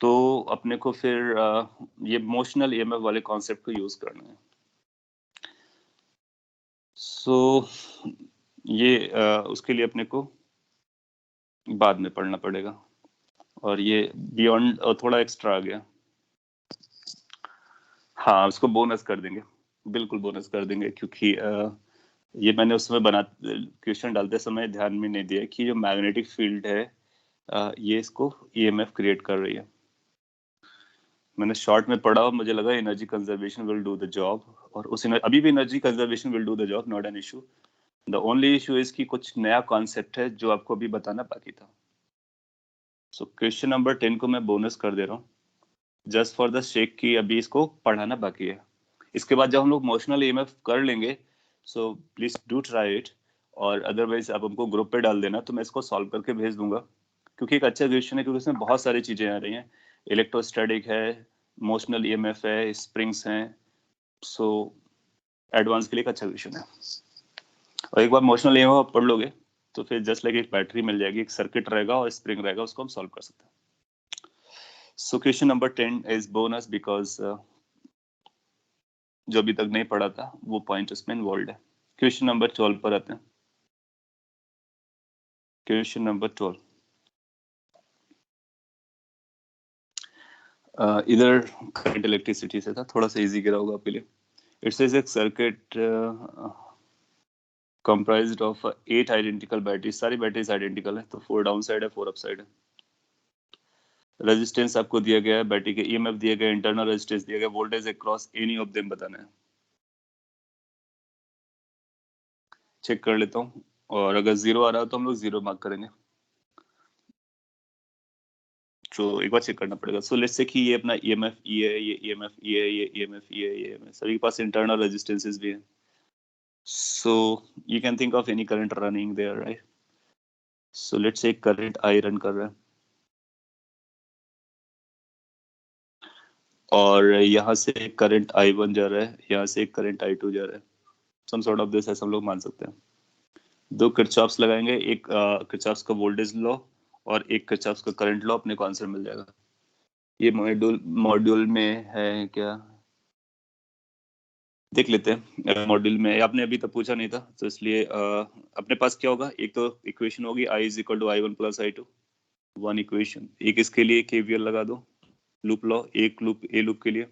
तो अपने को फिर ये मोशनल ईएमएफ वाले कॉन्सेप्ट को यूज करना है। सो ये उसके लिए अपने को बाद में पढ़ना पड़ेगा और ये बियॉन्ड थोड़ा एक्स्ट्रा आ गया। हाँ, उसको बोनस कर देंगे, बिल्कुल बोनस कर देंगे, क्योंकि ये मैंने उस समय क्वेश्चन डालते समय ध्यान में नहीं दिया कि जो मैग्नेटिक फील्ड है ये इसको ईएमएफ क्रिएट कर रही है। मैंने शॉर्ट में पढ़ा और मुझे लगा energy conservation will do the job, और उस अभी भी energy conservation will do the job, not an issue. The only issue is कि कुछ नया कॉन्सेप्ट है जो आपको अभी बताना बाकी था। सो क्वेश्चन नंबर 10 को मैं बोनस कर दे रहा हूँ जस्ट फॉर द शेक की अभी इसको पढ़ाना बाकी है। इसके बाद जब हम लोग मोशनल ईएमएफ कर लेंगे, so please do try it, और अदरवाइज आप हमको ग्रुप पे डाल देना तो मैं इसको सॉल्व करके भेज दूंगा, क्योंकि एक अच्छा क्वेश्चन है, क्योंकि इसमें बहुत सारी चीजें आ रही हैं। इलेक्ट्रोस्टैटिक है, मोशनल ईएमएफ है, स्प्रिंग्स हैं, सो एडवांस के लिए एक अच्छा क्वेश्चन है। और एक बार मोशनल ईएमएफ आप पढ़ लोगे तो फिर जस्ट लाइक एक बैटरी मिल जाएगी, एक सर्किट रहेगा और स्प्रिंग रहेगा, उसको हम सॉल्व कर सकते हैं। So question number 10 is bonus because जो अभी तक नहीं पढ़ा था वो पॉइंट उसमें इन्वॉल्व है। क्वेश्चन नंबर 12 पर आते हैं। क्वेश्चन नंबर 12, इधर करंट इलेक्ट्रिसिटी से था, थोड़ा सा इजी गिरा होगा आपके लिए। इट सेज एक circuit comprised of 8 identical batteries, सारी बैटरीज आइडेंटिकल है, तो 4 डाउन साइड है 4 अप साइड है। रेजिस्टेंस आपको दिया गया है, बैटरी के ईएमएफ दिया गया है, इंटरनल रेजिस्टेंस दिया गया है, voltage across any of them बताना है। चेक कर लेता हूँ, और अगर जीरो आ रहा है तो हम लोग जीरो मार्क करेंगे, तो एक बार चेक करना पड़ेगा। सो लेट्स से कि ये अपना ईएमएफ ई है, ये ईएमएफ ई है, ये ईएमएफ ई है, ये ईएमएफ, सभी के पास इंटरनल रेजिस्टेंसेस भी है। So you can think of any current running their, right? So let's say current I run कर रहा है और यहाँ से एक करंट I1 जा रहा है, यहाँ से एक करंट I2 जा रहा है। सम सॉर्ट ऑफ दिस ऐसा हम लोग मान सकते हैं। दो किरचॉफ्स लगाएंगे, एक किरचॉफ्स का वोल्टेज लॉ और एक किरचॉफ्स का करंट लॉ, अपने को आंसर मिल जाएगा। ये मॉड्यूल में है क्या, देख लेते हैं। मॉड्यूल में आपने अभी तक पूछा नहीं था, तो इसलिए अपने पास क्या होगा, एक तो इक्वेशन होगी I is equal to I1 plus I2, one equation. एक इसके लिए KVL लगा दो, लूप लॉ, एक लूप ए लूप के लिए।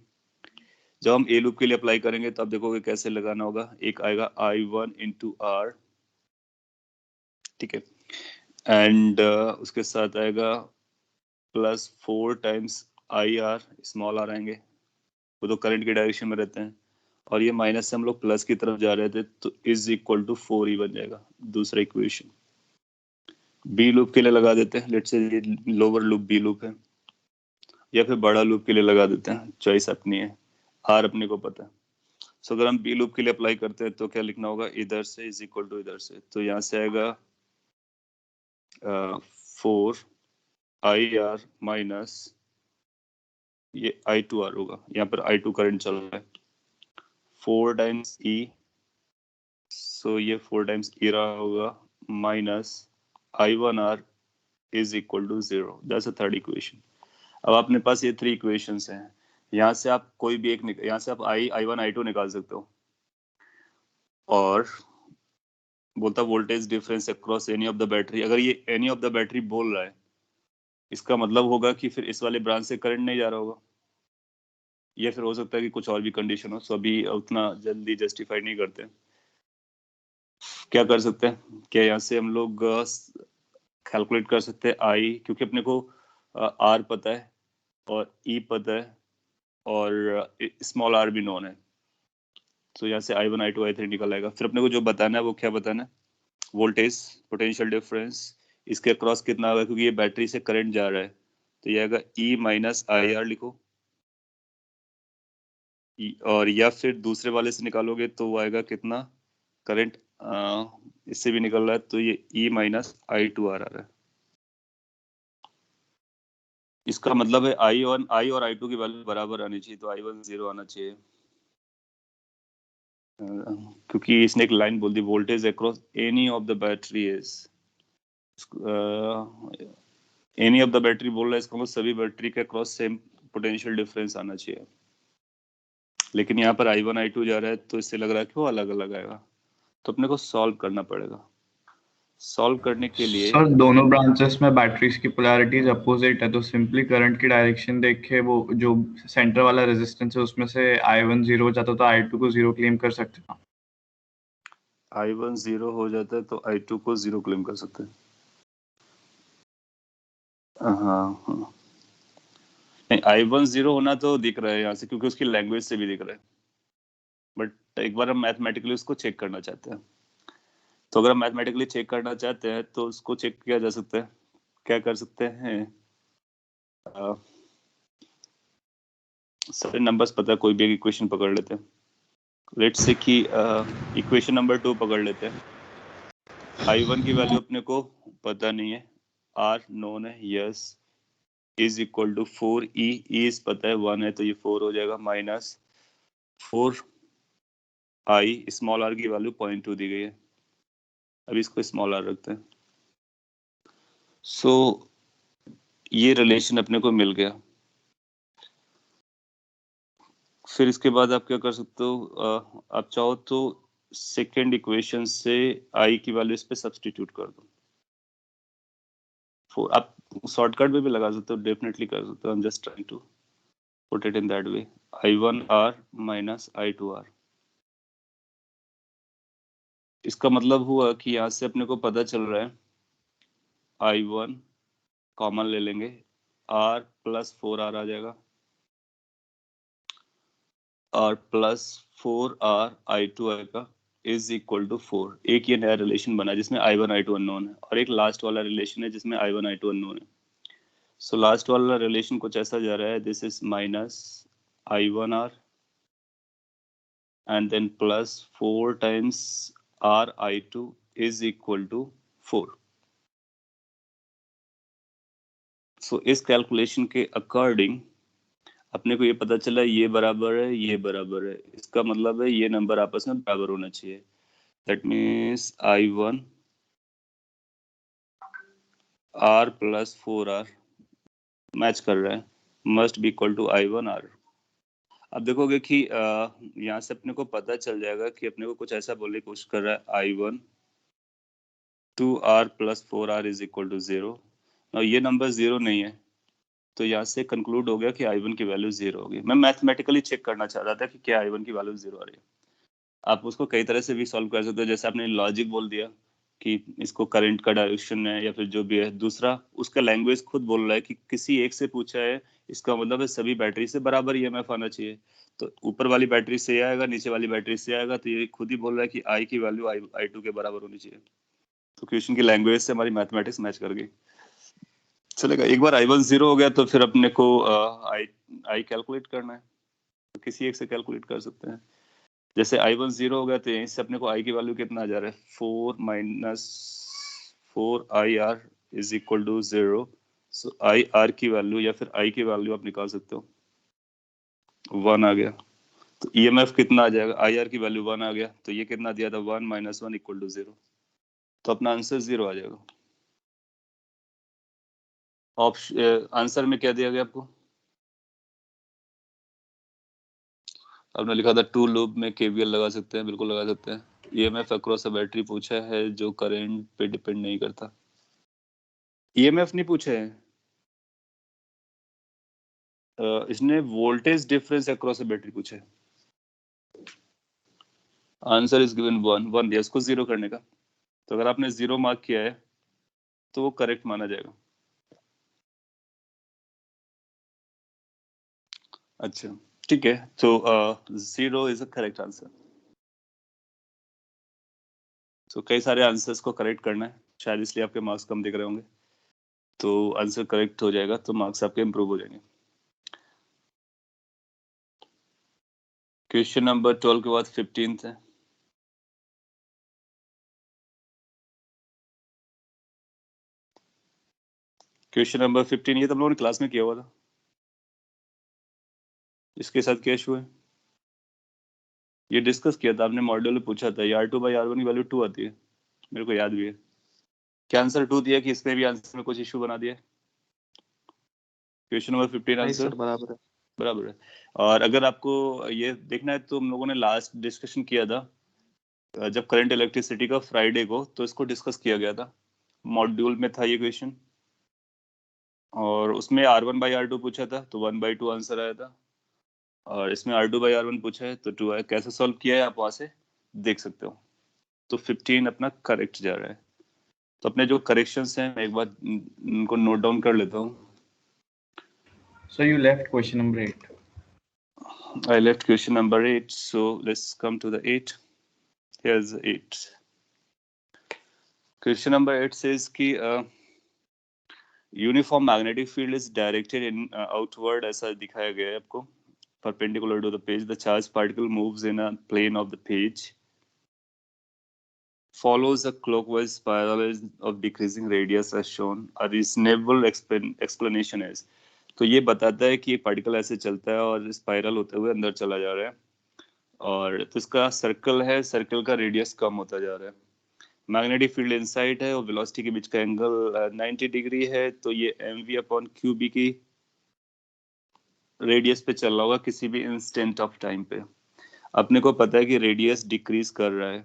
जब हम ए लूप के लिए अप्लाई करेंगे तो आप देखोगे कैसे लगाना होगा। एक आएगा I1 इंटू R, ठीक है, एंड उसके साथ आएगा plus 4 times IR, small R आएंगे, वो तो करंट के डायरेक्शन में रहते हैं, और ये माइनस से हम लोग प्लस की तरफ जा रहे थे, तो इज इक्वल टू 4 ही बन जाएगा दूसरा इक्वेशन। बी लूप के लिए लगा देते हैं, लेट्स से ये लोअर लूप बी लूप है, या फिर बड़ा लूप के लिए लगा देते हैं, चॉइस अपनी है, आर अपने को पता है। सो अगर हम बी लूप के लिए अप्लाई करते हैं तो क्या लिखना होगा, इधर से इज इक्वल टू इधर से, तो यहाँ से आएगा 4 IR माइनस ये I2R होगा, यहाँ पर I2 करंट चल रहा है, 4 टाइम्स E, सो ये 4 टाइम्स E रहा होगा, minus I1R is equal to 0। That's the third equation. अब अपने पास ये 3 इक्वेशंस हैं, यहाँ से आप कोई भी एक यहाँ से आप I1 I2 निकाल सकते हो, और बोलता voltage difference across any of the battery. अगर ये एनी ऑफ द बैटरी बोल रहा है, इसका मतलब होगा कि फिर इस वाले ब्रांच से करंट नहीं जा रहा होगा, या फिर हो सकता है कि कुछ और भी कंडीशन हो, सो अभी उतना जल्दी जस्टिफाई नहीं करते। क्या कर सकते हैं, क्या यहाँ से हम लोग कैलकुलेट कर सकते हैं आई, क्योंकि अपने को आर पता है और ई पता है और स्मॉल आर भी नोन है, तो यहाँ से I1 I2 I3 निकल आएगा। फिर अपने को जो बताना है वो क्या बताना है, वोल्टेज पोटेंशियल डिफरेंस, इसके अक्रॉस कितना होगा, क्योंकि ये बैटरी से करंट जा रहा है, तो ये आएगा E माइनस IR लिखो, और या फिर दूसरे वाले से निकालोगे तो वो आएगा कितना, करंट इससे भी निकल रहा है, तो ये E माइनस I2R आ रहा है। इसका मतलब है I और I2 की वैल्यू बराबर आनी चाहिए, तो I1 0 आना चाहिए। क्योंकि इसने एक लाइन बोल दी, voltage across any of the battery is, any of the battery बोल रहा है, इसका मतलब सभी बैटरी के अक्रॉस सेम पोटेंशियल डिफरेंस आना चाहिए, लेकिन यहाँ पर I1 I2 जा रहा है तो इससे लग रहा है कि वो अलग अलग आएगा, तो अपने को सॉल्व करना पड़ेगा। सॉल्व करने के लिए सर दोनों ब्रांचेस में बैटरीज की पोलैरिटीज अपोजिट है, तो सिंपली करंट की डायरेक्शन देख के वो जो सेंटर वाला रेजिस्टेंस है उसमें से I1 0 हो जाता तो I2 को 0 क्लेम कर सकते हैं। I1 0 हो जाता है तो I2 को 0 क्लेम कर सकते हैं। हाँ, नहीं I1 0 होना तो दिख रहा है यहाँ से, क्योंकि उसकी लैंग्वेज से भी दिख रहा है, बट एक बार हम मैथमेटिकली उसको चेक करना चाहते हैं, तो अगर हम मैथमेटिकली चेक करना चाहते हैं तो उसको चेक किया जा सकता है, क्या कर सकते हैं, सारे नंबर्स पता है, कोई भी एक इक्वेशन पकड़ लेते हैं, लेट्स से कि इक्वेशन नंबर 2 पकड़ लेते हैं। I1 की वैल्यू अपने को पता नहीं है, R नोन है, yes is equal to 4 E is पता है 1 है, तो ये 4 हो जाएगा, माइनस 4 I स्मॉल r की वैल्यू 0.2 दी गई है, अब इसको स्मॉल r रखते हैं। सो ये रिलेशन अपने को मिल गया। फिर इसके बाद आप क्या कर सकते हो, आप चाहो तो सेकेंड इक्वेशन से I की वैल्यू इस पे सब्स्टिट्यूट कर दो, आप शॉर्टकट में भी लगा सकते हो, डेफिनेटली कर सकते हो, I am just trying to put it in that way, I1R minus I2R। इसका मतलब हुआ कि यहाँ से अपने को पता चल रहा है I1 कॉमन ले लेंगे, R प्लस 4R आ जाएगा, R प्लस 4R I2 आएगा, इज इक्वल टू 4। एक ये नया रिलेशन बना जिसमें I1 I2 अननोन है, और एक लास्ट वाला रिलेशन है जिसमें I1 I2 अननोन है। सो लास्ट वाला रिलेशन कुछ ऐसा जा रहा है, this is minus I1R and then plus 4 times R I2 is equal to 4। सो इस कैलकुलेशन के अकॉर्डिंग अपने को ये पता चला ये बराबर है, ये बराबर है, इसका मतलब है ये नंबर आपस में बराबर होना चाहिए, that means I1 R plus 4R match कर रहा है, must be equal to I1 R। अब देखोगे कि यहाँ से अपने को पता चल जाएगा कि अपने को कुछ ऐसा बोलने की कोशिश कर रहा है, I1 2R plus 4R is equal to 0। ये नंबर 0 नहीं है, तो यहाँ से कंक्लूड हो गया कि I1 की वैल्यू 0 होगी। मैं मैथमेटिकली चेक करना चाह रहा था कि क्या I1 की वैल्यू 0 आ रही है। आप उसको कई तरह से भी सॉल्व कर सकते हो, जैसे आपने लॉजिक बोल दिया कि इसको करंट का डायरेक्शन है या फिर जो भी है, दूसरा उसका लैंग्वेज खुद बोल रहा है कि किसी एक से पूछा है, इसका मतलब है सभी बैटरी से बराबर EMF आना चाहिए, तो ऊपर वाली बैटरी से आएगा, नीचे वाली बैटरी से आएगा, तो ये खुद ही बोल रहा है कि I की वैल्यू I2 के बराबर होनी चाहिए। तो क्वेश्चन की लैंग्वेज से हमारी मैथमेटिक्स मैच कर गई। चलेगा, एक बार I1 0 हो गया तो फिर अपने को I कैलकुलेट करना है, तो किसी एक से कैलकुलेट कर सकते हैं। जैसे I1 0 हो गया तो यहीं से अपने को I की वैल्यू कितना आ जा रहा है, 4 minus 4IR is equal to 0। So IR की वैल्यू या फिर I की वैल्यू आप निकाल सकते हो, 1 आ गया, तो EMF कितना आ जाएगा, IR की वैल्यू 1 आ गया, तो ये कितना दिया था, 1 माइनस 1 इक्वल टू 0, तो अपना आंसर 0 आ जाएगा। ऑप्शन आंसर में क्या दिया गया आपको, आपने लिखा था टू लूप में KVL लगा सकते हैं, बिल्कुल लगा सकते हैं। EMF अक्रॉस अ बैटरी पूछा है जो करंट पे डिपेंड नहीं करता, EMF नहीं पूछा है, इसने voltage difference across a battery पूछा है। आंसर इज गिवन 1 दिया, इसको 0 करने का, तो अगर आपने 0 मार्क किया है तो वो करेक्ट माना जाएगा। अच्छा ठीक है, तो 0 इज अ करेक्ट आंसर। तो कई सारे आंसर्स को करेक्ट करना है, शायद इसलिए आपके मार्क्स कम दिख रहे होंगे, तो आंसर करेक्ट हो जाएगा तो मार्क्स आपके इंप्रूव हो जाएंगे। क्वेश्चन नंबर 12 के बाद 15th है। क्वेश्चन नंबर 15 ये तो हम लोगों ने क्लास में किया हुआ था, इसके साथ क्या इशू है, ये डिस्कस किया था आपने, मॉड्यूल में पूछा था, R2/R1 की वैल्यू 2 आती है, मेरे को याद भी है। क्या आंसर 2 दिया कि इसमें भी आंसर में कुछ इशू बना दिया? क्वेश्चन नंबर 15 नहीं आंसर सर, बराबर है। बराबर है। और अगर आपको ये देखना है तो हम लोगों ने लास्ट डिस्कशन किया था जब करंट इलेक्ट्रिसिटी का फ्राइडे को, तो इसको डिस्कस किया गया था, मॉड्यूल में था ये क्वेश्चन, और उसमें R1/R2 पूछा था तो 1/2 आंसर आया था, और इसमें R2/R1 पूछा है तो 2 आया। कैसे सॉल्व किया है आप वहां से देख सकते हो। तो 15 अपना करेक्ट जा रहा है। तो अपने जो करेक्शंस हैं मैं एक बार उनको नोट डाउन कर लेता हूँ। So you left question number 8. I left question number 8, so let's come to the 8. Here's 8. Question number 8 says कि uniform magnetic field is directed in outward, ऐसा दिखाया गया है आपको, perpendicular to the page. The charged particle moves in a plane of the page, follows a clockwise spiral of decreasing radius as shown. A reasonable explanation is, तो ये बताता है कि एक पार्टिकल ऐसे चलता है और स्पाइरल होते हुए अंदर चला जा रहा है, और तो इसका सर्कल है, सर्कल का रेडियस कम होता जा रहा है, मैग्नेटिक फील्ड इनसाइड है और वेलोसिटी के बीच का एंगल 90 डिग्री है, तो ये mv/qb की रेडियस पे चल रहा होगा किसी भी इंस्टेंट ऑफ टाइम पे। अपने को पता है कि रेडियस डिक्रीज कर रहा है,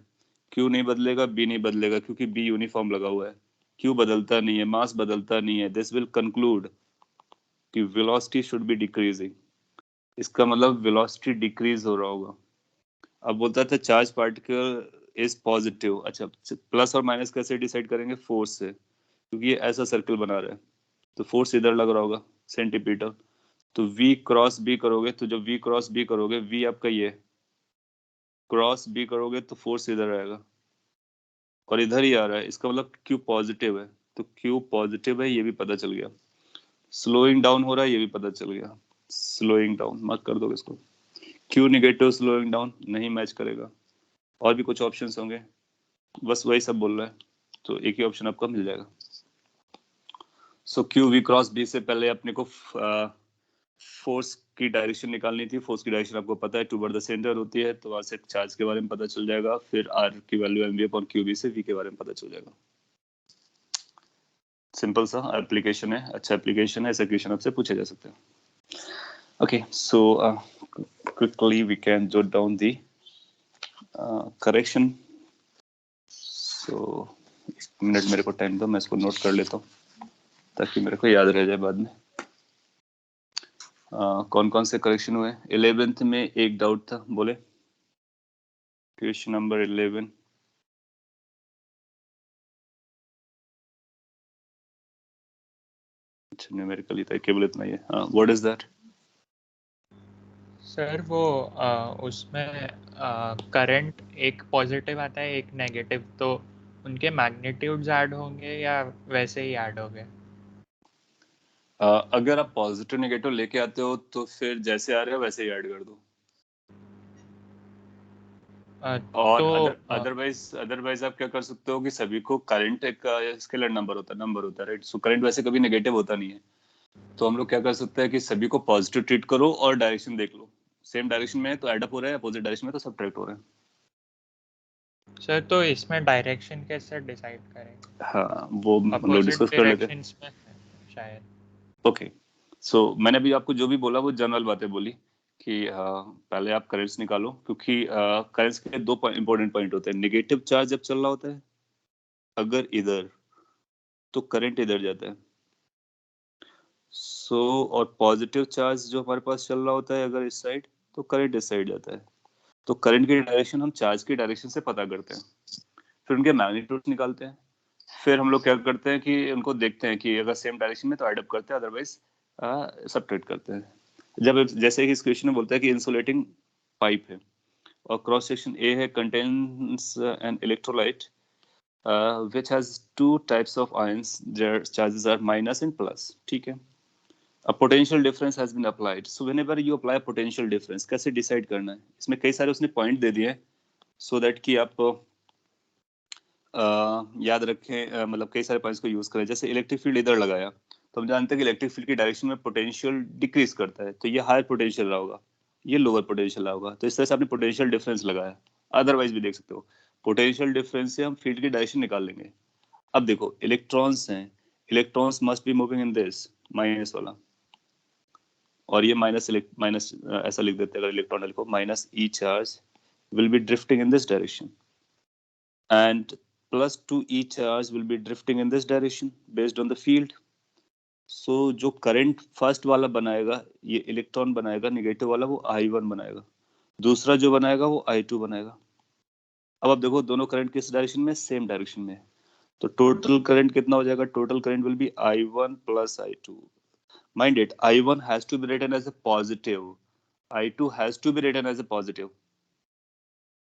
क्यू नहीं बदलेगा, बी नहीं बदलेगा, क्योंकि बी यूनिफॉर्म लगा हुआ है, क्यू बदलता नहीं है, मास बदलता नहीं है। दिस विल कंक्लूड कि वेलोसिटी शुड बी डिक्रीजिंग, इसका मतलब वेलोसिटी डिक्रीज हो रहा होगा। अब बोलता था चार्ज पार्टिकल इज पॉजिटिव। अच्छा, प्लस और माइनस कैसे डिसाइड करेंगे? फोर्स से, क्योंकि ये ऐसा सर्कल बना रहा है तो फोर्स इधर लग रहा होगा सेंटीमीटर, तो V क्रॉस B करोगे, तो जब V क्रॉस B करोगे, V आपका ये क्रॉस B करोगे तो फोर्स इधर आएगा और इधर ही आ रहा है, इसका मतलब Q पॉजिटिव है, तो Q पॉजिटिव है, ये भी पता चल गया। स्लोइंग डाउन हो रहा है, ये भी पता चल गया। स्लोइंग डाउन मत कर दो इसको, Q निगेटिव स्लोइंग डाउन नहीं मैच करेगा। और भी कुछ ऑप्शंस होंगे, बस वही सब बोल रहा है, तो एक ही ऑप्शन आपका मिल जाएगा। सो क्यू वी क्रॉस बी से पहले अपने को फोर्स की डायरेक्शन निकालनी थी। फोर्स की डायरेक्शन आपको पता है टूवर्ड द सेंटर होती है, तो वहां से चार्ज के बारे में पता चल जाएगा, फिर आर की वैल्यू mv/qb से v के बारे में पता चल जाएगा। सिंपल सा एप्लीकेशन है, अच्छा एप्लीकेशन है, ऐसे क्वेश्चन आपसे पूछे जा सकते हैं। Okay, so quickly we can jot down the correction. So एक मिनट मेरे को टाइम दो, मैं इसको नोट कर लेता हूँ ताकि मेरे को याद रह जाए बाद में। कौन कौन से करेक्शन हुए? 11th में एक डाउट था, बोले क्वेश्चन नंबर 11। अच्छा, न्यूमेरिकली था, केवल इतना ही है। What is that? सर वो उसमें करंट एक पॉजिटिव आता है एक नेगेटिव, तो उनके मैग्नीट्यूड्स ऐड होंगे या वैसे ही ऐड होंगे? अगर आप पॉजिटिव नेगेटिव लेके आते हो तो फिर जैसे आ रहे हो वैसे ही ऐड कर दो, और तो अदरवाइज आप क्या कर सकते हो कि सभी को करंट का स्केलर नंबर होता है राइट। सो करंट वैसे कभी नेगेटिव होता नहीं है, तो हम लोग क्या कर सकते हैं कि सभी को पॉजिटिव ट्रीट करो और डायरेक्शन देख लो, सेम डायरेक्शन में है तो ऐड अप हो रहा है, अपोजिट डायरेक्शन में तो सब्ट्रैक्ट हो रहा है। सर तो इसमें डायरेक्शन कैसे डिसाइड करेंगे? हाँ, वो हम लोग अपोजिट डिस्कस कर लेते हैं। डायरेक्शंस में शायद। ओके, सो मैंने अभी आपको जो भी बोला वो जनरल बातें बोली कि पहले आप करंट्स निकालो, क्योंकि करंट्स के दो इंपॉर्टेंट पॉइंट होते हैं। नेगेटिव चार्ज जब चल रहा होता है अगर इधर, तो करंट इधर जाता है। सो और पॉजिटिव चार्ज जो हमारे पास चल रहा होता है अगर इस साइड, तो करंट इस साइड जाता है। तो करंट की डायरेक्शन हम चार्ज की डायरेक्शन से पता करते हैं, फिर उनके मैग्नीट्यूड निकालते हैं, फिर हम लोग क्या करते हैं कि उनको देखते हैं कि अगर सेम डायरेक्शन में तो एड अप करते हैं, अदरवाइज सबट्रैक्ट करते हैं। जब जैसे कि इस क्वेश्चन में बोलता है कि इंसुलेटिंग पाइप है और क्रॉस सेक्शन ए है, contains an electrolyte which has two types of ions, their charges are minus and plus, ठीक है। A potential difference has been applied, so whenever you apply a potential difference, कैसे decide करना है? इसमें कई सारे उसने पॉइंट दे दिए सो दैट कि आप याद रखें, मतलब कई सारे पॉइंट्स को यूज करें। जैसे इलेक्ट्रिक फील्ड इधर लगाया तो हम जानते हैं कि इलेक्ट्रिक फील्ड की डायरेक्शन में पोटेंशियल डिक्रीज करता है, तो ये हायर पोटेंशियल रहा होगा, ये लोअर पोटेंशियल होगा। तो इस तरह से आपने पोटेंशियल डिफरेंस लगाया। अदरवाइज भी देख सकते हो, पोटेंशियल डिफरेंस से हम फील्ड की डायरेक्शन निकाल लेंगे। अब देखो इलेक्ट्रॉन्स हैं, electrons must be moving in this minus वाला, और ये माइनस माइनस ऐसा लिख देते हैं अगर इलेक्ट्रॉन लिखो, minus E charge will be drifting in this direction and plus 2e charge will be drifting in this direction based on the field. So जो करंट फर्स्ट वाला बनाएगा ये इलेक्ट्रॉन बनाएगा, नेगेटिव वाला वो I1 बनाएगा, दूसरा जो बनाएगा वो I2 बनाएगा। अब आप देखो दोनों करंट किस डायरेक्शन में, सेम डायरेक्शन में, तो टोटल करंट कितना हो जाएगा, total current will be I1 plus I2. Mind it, I1 has to be written as a positive, I2 has to be written as a positive.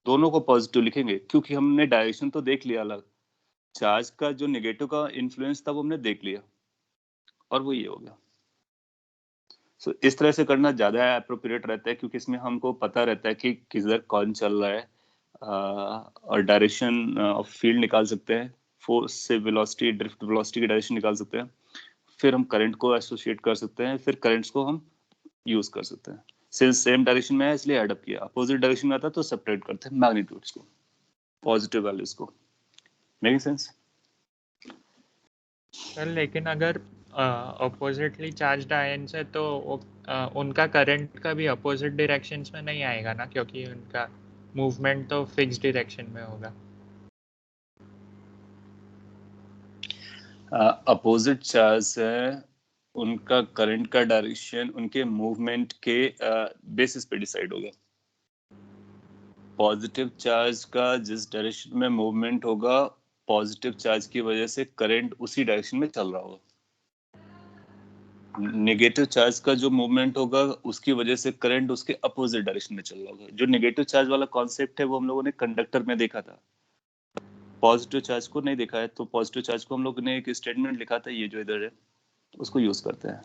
दोनों को positive लिखेंगे क्योंकि हमने डायरेक्शन तो देख लिया अलग, चार्ज का जो नेगेटिव का इन्फ्लुएंस था वो हमने देख लिया, और वो ये हो गया। सो इस तरह से करना ज्यादा एप्रोप्रिएट रहता है क्योंकि इसमें हमको पता रहता है कि किधर कौन चल रहा है, और डायरेक्शन ऑफ फील्ड निकाल सकते हैं, फोर्स से वेलोसिटी, ड्रिफ्ट वेलोसिटी की डायरेक्शन निकाल सकते हैं, फिर हम करंट को एसोसिएट कर सकते हैं, फिर करंट्स को हम यूज कर सकते हैं। सिंस सेम डायरेक्शन में है इसलिए एड अप किया, अपोजिट डायरेक्शन में आता तो सेपरेट करते हैं मैग्नीट्यूड्स को, पॉजिटिव वैल्यूज को। Making sense? सर लेकिन अगर अपोजिटली चार्ज्ड आयन्स है तो उनका करंट का भी अपोजिट डायरेक्शंस में नहीं आएगा ना, क्योंकि उनका मूवमेंट तो फिक्स डायरेक्शन में होगा। अपोजिट चार्ज है, उनका करंट का डायरेक्शन उनके मूवमेंट के बेसिस पे डिसाइड होगा। पॉजिटिव चार्ज का जिस डायरेक्शन में मूवमेंट होगा, पॉजिटिव चार्ज की वजह से करंट उसी डायरेक्शन में चल रहा होगा। नेगेटिव चार्ज का जो मूवमेंट होगा उसकी वजह से करंट उसके अपोजिट डायरेक्शन में चल रहा होगा। जो नेगेटिव चार्ज वाला कॉन्सेप्ट है वो हम लोगों ने कंडक्टर में देखा था, पॉजिटिव चार्ज को नहीं देखा है। तो पॉजिटिव चार्ज को हम लोग ने एक स्टेटमेंट लिखा था, ये जो इधर है उसको यूज करते हैं।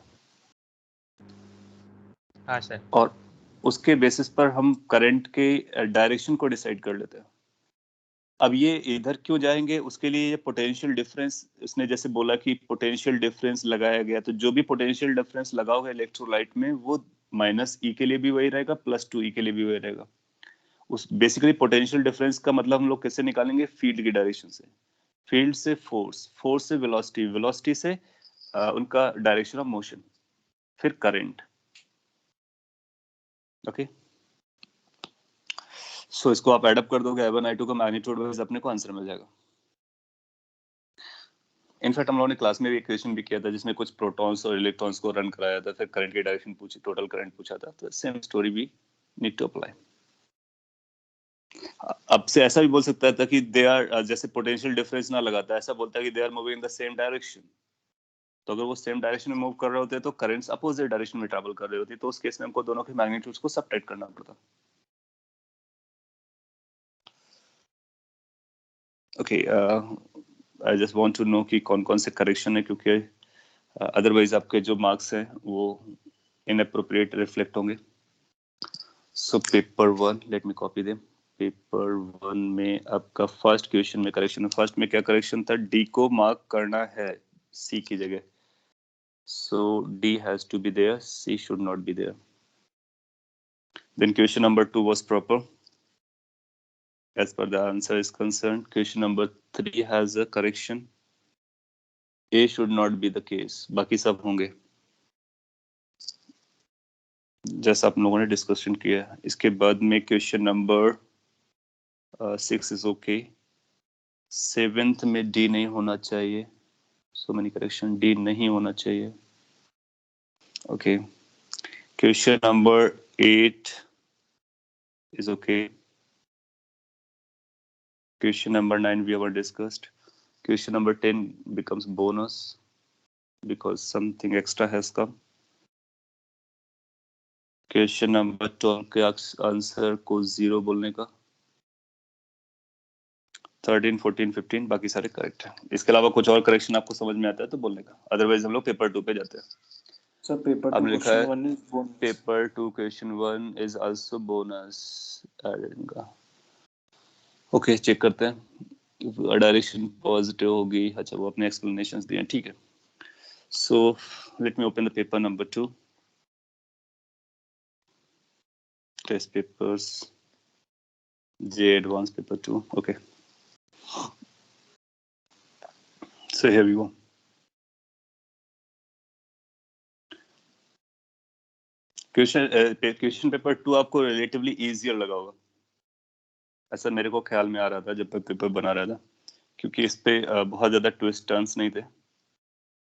हाँ सर। और उसके बेसिस पर हम करंट के डायरेक्शन को डिसाइड कर लेते हैं। अब ये इधर क्यों जाएंगे, उसके लिए ये पोटेंशियल डिफरेंस, इसने जैसे बोला कि पोटेंशियल डिफरेंस लगाया गया, तो जो भी पोटेंशियल डिफरेंस लगा होगा इलेक्ट्रोलाइट में वो माइनस ई के लिए भी वही रहेगा, प्लस 2e के लिए भी वही रहेगा। उस बेसिकली पोटेंशियल डिफरेंस का मतलब हम लोग कैसे निकालेंगे, फील्ड की डायरेक्शन से, फील्ड से फोर्स, फोर्स से वेलोसिटी, वेलोसिटी से उनका डायरेक्शन ऑफ मोशन, फिर करंट। ओके, सो इसको आप एडअप कर दोगे, I1 I2 का मैग्नीट्यूड वाइज अपने को आंसर मिल जाएगा। इनफैक्ट हम लोगों ने क्लास में भी इक्वेशन भी किया था जिसमें कुछ प्रोटॉन्स और इलेक्ट्रॉन्स को रन कराया था, फिर करंट की डायरेक्शन पूछी, टोटल करंट पूछा था। तो सेम स्टोरी भी नीड टू अप्लाई। अब से ऐसा भी बोल सकता था कि दे आर, जैसे पोटेंशियल डिफरेंस ना लगाता, ऐसा बोलता है कि they are moving in the same direction. तो अगर वो सेम डायरेक्शन में मूव कर रहे होते तो करंट्स अपोजिट डायरेक्शन में ट्रैवल कर रही होती, तो उस केस में हमको दोनों के मैग्नीट्यूड्स को सबट्रैक्ट करना पड़ता। Okay, I just want to know कि कौन कौन से करेक्शन है, क्योंकि अदरवाइज आपके जो मार्क्स हैं वो इनअप्रोप्रिएट रिफ्लेक्ट होंगे। So paper 1, let me copy them. Paper 1 में आपका फर्स्ट क्वेश्चन में करेक्शन है। फर्स्ट में क्या करेक्शन था, डी को मार्क करना है सी की जगह। So D has to be there, C should not be there. Then question number 2 was proper as per the answer is concerned. Question number 3 has a correction. A should not be the case. बाकी सब होंगे जैसा आप लोगों ने discussion किया। इसके बाद में question number 6 is okay. 7th में डी नहीं होना चाहिए, सो मेनी करेक्शन, डी नहीं होना चाहिए। Okay, question number 8 is okay. Question number 9 we have discussed. Question number 10 becomes bonus because something extra has come. Question number 12 के answer को 0 बोलने का। 13, 14, 15 बाकी सारे करेक्ट है। इसके अलावा कुछ और करेक्शन आपको समझ में आता है तो बोलने का, अदरवाइज हम लोग पेपर 2 पे जाते हैं। Sir paper 2 question 1 is bonus. Paper 2 question 1 is also bonus added का। ओके, चेक करते हैं। डायरेक्शन पॉजिटिव होगी, अच्छा वो अपने एक्सप्लेनेशंस दिए, ठीक है। So let me open the paper number 2। test papers, J advanced paper 2. Okay. So here we go. Question paper 2 आपको रिलेटिवली इजियर लगा होगा, ऐसा मेरे को ख्याल में आ रहा था जब मैं पेपर बना रहा था, क्योंकि इस पे बहुत ज्यादा ट्विस्ट टर्न्स नहीं थे,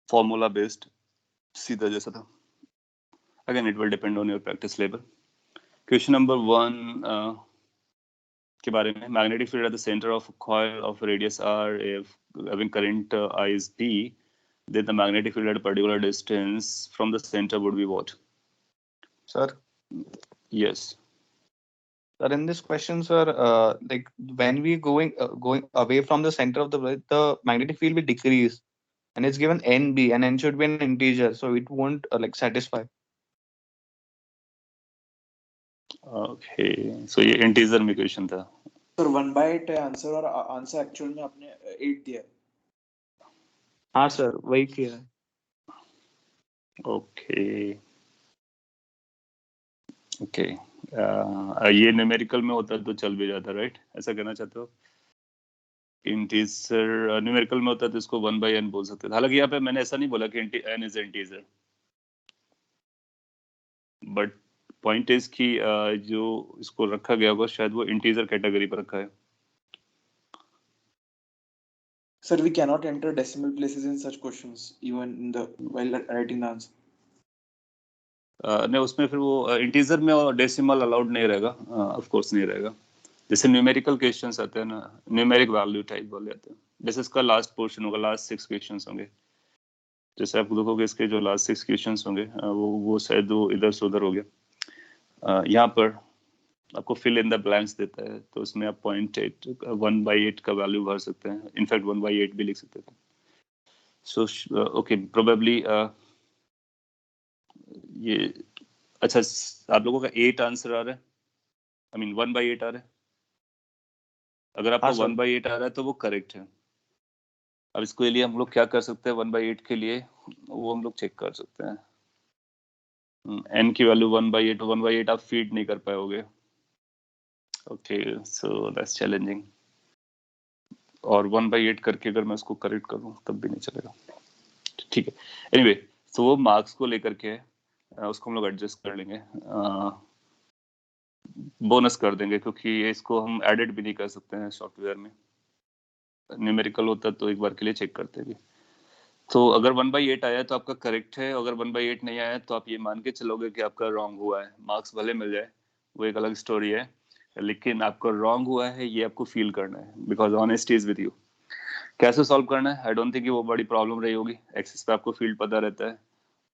फॉर्मूला बेस्ड सीधा जैसा था. Again it will depend on your practice level. Question number 1 के बारे में, magnetic field at the centre of coil of radius r if having current I is B, then the magnetic field at a particular distance from the center would be what? Sir, Yes. sir, in this question, sir, like when we going away from the center of the magnetic field will decrease, and it's given NB, and N should be an integer, so it won't like satisfy. Okay, so ये integer में question था. Sir 1/8 है answer, और answer actual में आपने 8 दिया है. हाँ सर, वही किया है. Okay. Okay. ये न्यूमेरिकल में होता तो चल भी जाता, राइट? ऐसा कहना चाहते हो? इंटीजर न्यूमेरिकल में होता तो इसको 1/n बोल सकते थे. हालांकि यहाँ पे मैंने ऐसा नहीं बोला कि n is integer, but point is कि जो इसको रखा गया होगा शायद वो इंटीजर कैटेगरी पर रखा है. Sir, we cannot enter decimal places in such questions, even in the while writing the answer. नहीं, उसमें फिर वो इंटीजर में और डेसिमल अलाउड नहीं रहेगा, ऑफ कोर्स नहीं रहेगा. जैसे न्यूमेरिकल क्वेश्चंस आते हैं ना, न्यूमेरिक वैल्यू टाइप वाले आते हैं, जैसे इसका लास्ट पोर्शन होगा, लास्ट 6 क्वेश्चंस होंगे. जैसे आप देखोगे इसके जो लास्ट 6 क्वेश्चंस होंगे वो शायद वो इधर से उधर हो गया. यहाँ पर आपको फिल इन द ब्लैंक्स देता है, तो उसमें आप 0.8 1/8 का वैल्यू भर सकते हैं, इनफैक्ट 1/8 भी लिख सकते थे. सो ओके, प्रोबेबली ये अच्छा, आप लोगों का 8 आंसर आ रहा है, आई मीन 1/8 आ रहा है. अगर आपको 1/8 आ रहा है तो वो करेक्ट है. अब इसके लिए हम लोग क्या कर सकते हैं, 1/8 के लिए वो हम लोग चेक कर सकते हैं. n की वैल्यू 1/8 आप फीड नहीं कर पाओगे. Okay, so that's challenging. और 1/8 करके अगर मैं उसको करेक्ट करूं तब भी नहीं चलेगा. ठीक है, एनीवे, तो वो मार्क्स को लेकर के उसको हम लोग एडजस्ट कर लेंगे, बोनस कर देंगे, क्योंकि इसको हम एडिट भी नहीं कर सकते हैं सॉफ्टवेयर में. न्यूमेरिकल होता तो एक बार के लिए चेक करते भी. तो अगर 1/8 आया तो आपका करेक्ट है, अगर 1/8 नहीं आया तो आप ये मान के चलोगे कि आपका रॉन्ग हुआ है. मार्क्स भले मिल जाए, वो एक अलग स्टोरी है, लेकिन आपका रॉन्ग हुआ है ये आपको फील करना है, because honesty is with you. कैसे सॉल्व करना है, आई डोंट थिंक वो बड़ी प्रॉब्लम रही होगी. एक्सेस पे आपको फील्ड पता रहता है,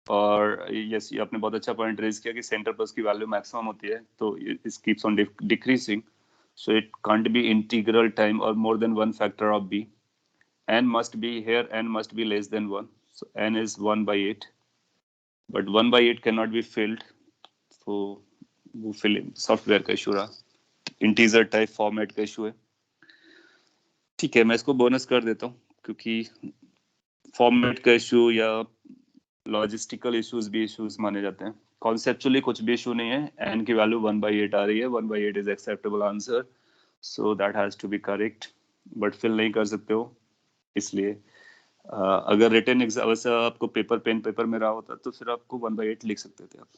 और यस, ये आपने बहुत अच्छा पॉइंट रेज किया कि सेंटर पर उसकी वैल्यू मैक्सिमम होती है, तो it keeps on decreasing, so it can't be integral time और more than one factor of b. n must be here, n must be less than 1, so n is 1/8, but 1/8 cannot be filled, so वो filling software का issue रहा, integer type format का issue है. ठीक है, मैं इसको बोनस कर देता हूँ, क्योंकि फॉर्मेट का इशू या लॉजिस्टिकल इश्यूज भी इश्यूज माने जाते हैं. कॉन्सेप्चुअली कुछ भी इशू नहीं है, n की वैल्यू 1/8 आ रही है, 1/8 is acceptable answer, so that has to be correct, but fill नहीं कर सकते हो. इसलिए अगर रिटन एग्जाम वैसा आपको पेपर में रहा होता तो फिर आपको 1/8 लिख सकते थे आप,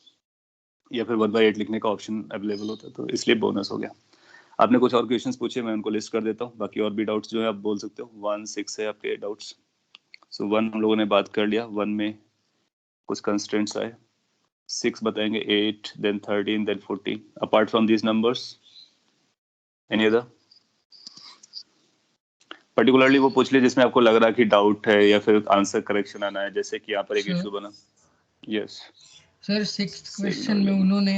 या फिर 1/8 लिखने का ऑप्शन अवेलेबल होता, तो इसलिए बोनस हो गया. आपने कुछ और क्वेश्चंस पूछे, मैं उनको लिस्ट कर देता हूँ. बाकी और भी डाउट्स जो है आप बोल सकते हो. 1, 6 है आपके डाउट्स. सो 1 हम लोगों ने बात कर लिया, 1 में कुछ कंस्ट्रेंट्स आए. 6 बताएंगे, 8, then 13, then 14. Apart from these numbers any other particularly वो पूछ लिया जिसमें आपको लग रहा है कि डाउट है या फिर आंसर करेक्शन आना है, जैसे कि यहाँ पर एक इशू बना. यस सर, 6th क्वेश्चन में उन्होंने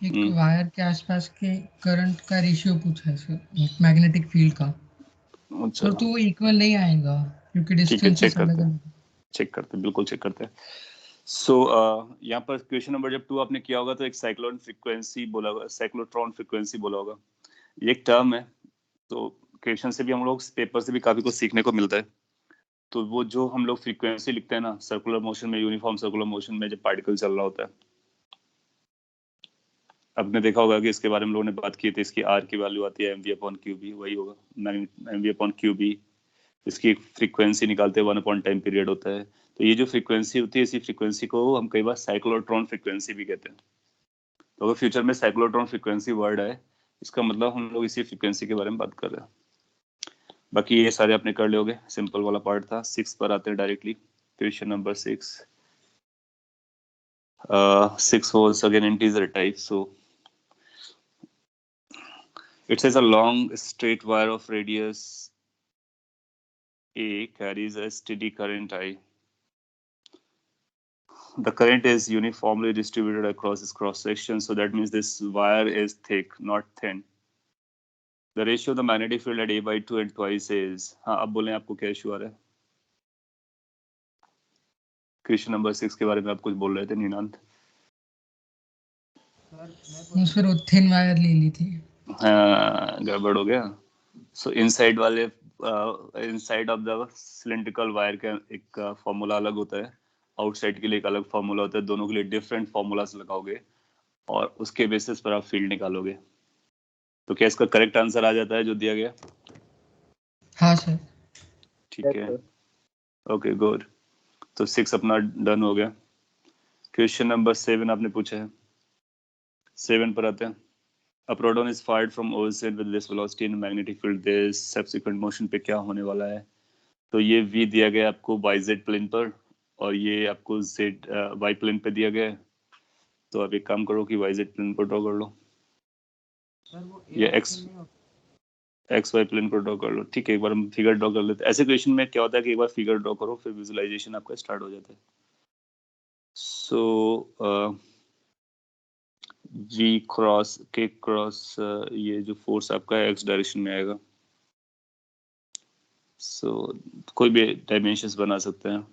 एक वायर के आसपास के करंट का रेशियो पूछा है सर, मैग्नेटिक फील्ड का. सर तो वो इक्वल नहीं आएगा क्योंकि डिस्टेंसेस अलग है. चेक करते, बिल्कुल चेक करते हैं. सो यहाँ पर क्वेश्चन नंबर जब 2 आपने किया होगा तो एक साइक्लोट्रॉन फ्रीक्वेंसी बोला होगा. ये एक टर्म है, तो क्वेश्चन से भी हम लोग पेपर से भी काफी कुछ सीखने को मिलता है. तो वो जो हम लोग फ्रीक्वेंसी लिखते हैं ना, सर्कुलर मोशन में, यूनिफॉर्म सर्कुलर मोशन में जब पार्टिकल चल रहा होता है, आपने देखा होगा कि इसके बारे में लोगों ने बात की थी, इसकी आर की वैल्यू आती है mv/qb, वही होगा mv/qb। इसकी फ्रीक्वेंसी निकालते हैं 1 टाइम पीरियड होता है। तो ये जो फ्रीक्वेंसी होती है, इसी फ्रीक्वेंसी को हम कई बार साइक्लोट्रॉन फ्रीक्वेंसी भी कहते हैं। तो अगर फ्यूचर में साइक्लोट्रॉन फ्रीक्वेंसी वर्ड है, इसका मतलब हम लोग इसी फ्रीक्वेंसी के बारे में बात कर रहे हैं। बाकी ये सारे आपने कर लोगे, सिंपल वाला पार्ट था। 6 पर आते हैं directly. Question number 6। 6 was again integer type, so it says a long straight wire of radius a carries a steady current I. The current is uniformly distributed across its cross section, so that means this wire is thick, not thin. The ratio of the magnetic field at a/2 and twice is, हाँ अब बोलें आपको क्या issue आ रहा है? Question number 6 के बारे में आप कुछ बोल रहे थे निनांत। फिर वो थिन वायर ले ली थी। हाँ गड़बड़ हो गया। सो इनसाइड वाले inside of the cylindrical wire का एक फॉर्मूला अलग होता है, आउटसाइड के लिए एक अलग फॉर्मूला होता है, दोनों के लिए डिफरेंट फॉर्मूलास लगाओगे और उसके बेसिस पर आप फील्ड निकालोगे। तो क्या इसका करेक्ट आंसर आ जाता है जो दिया गया? हाँ सर। ठीक है, ओके गुड। तो 6 अपना डन हो गया। क्वेश्चन नंबर 7 आपने पूछा है। 7 पर आते हैं। A proton is fired from origin with this velocity in magnetic field. This subsequent motion पे क्या होने वाला है? तो ये v दिया गया आपको yz प्लेन पर और ये आपको z y प्लेन पे दिया गया है। तो आप एक काम करो कि yz प्लेन पर ड्रॉ कर लो। सर वो ये x y प्लेन पर ड्रॉ कर लो। ठीक है, एक बार हम फिगर ड्रॉ कर लेते हैं। ऐसे क्वेश्चन में क्या होता है कि एक बार फिगर ड्रॉ करो फिर विजुअलाइजेशन आपका स्टार्ट हो जाता है। सो v क्रॉस k क्रॉस ये जो फोर्स आपका है x डायरेक्शन में आएगा। सो कोई भी डायमेंशंस बना सकते हैं।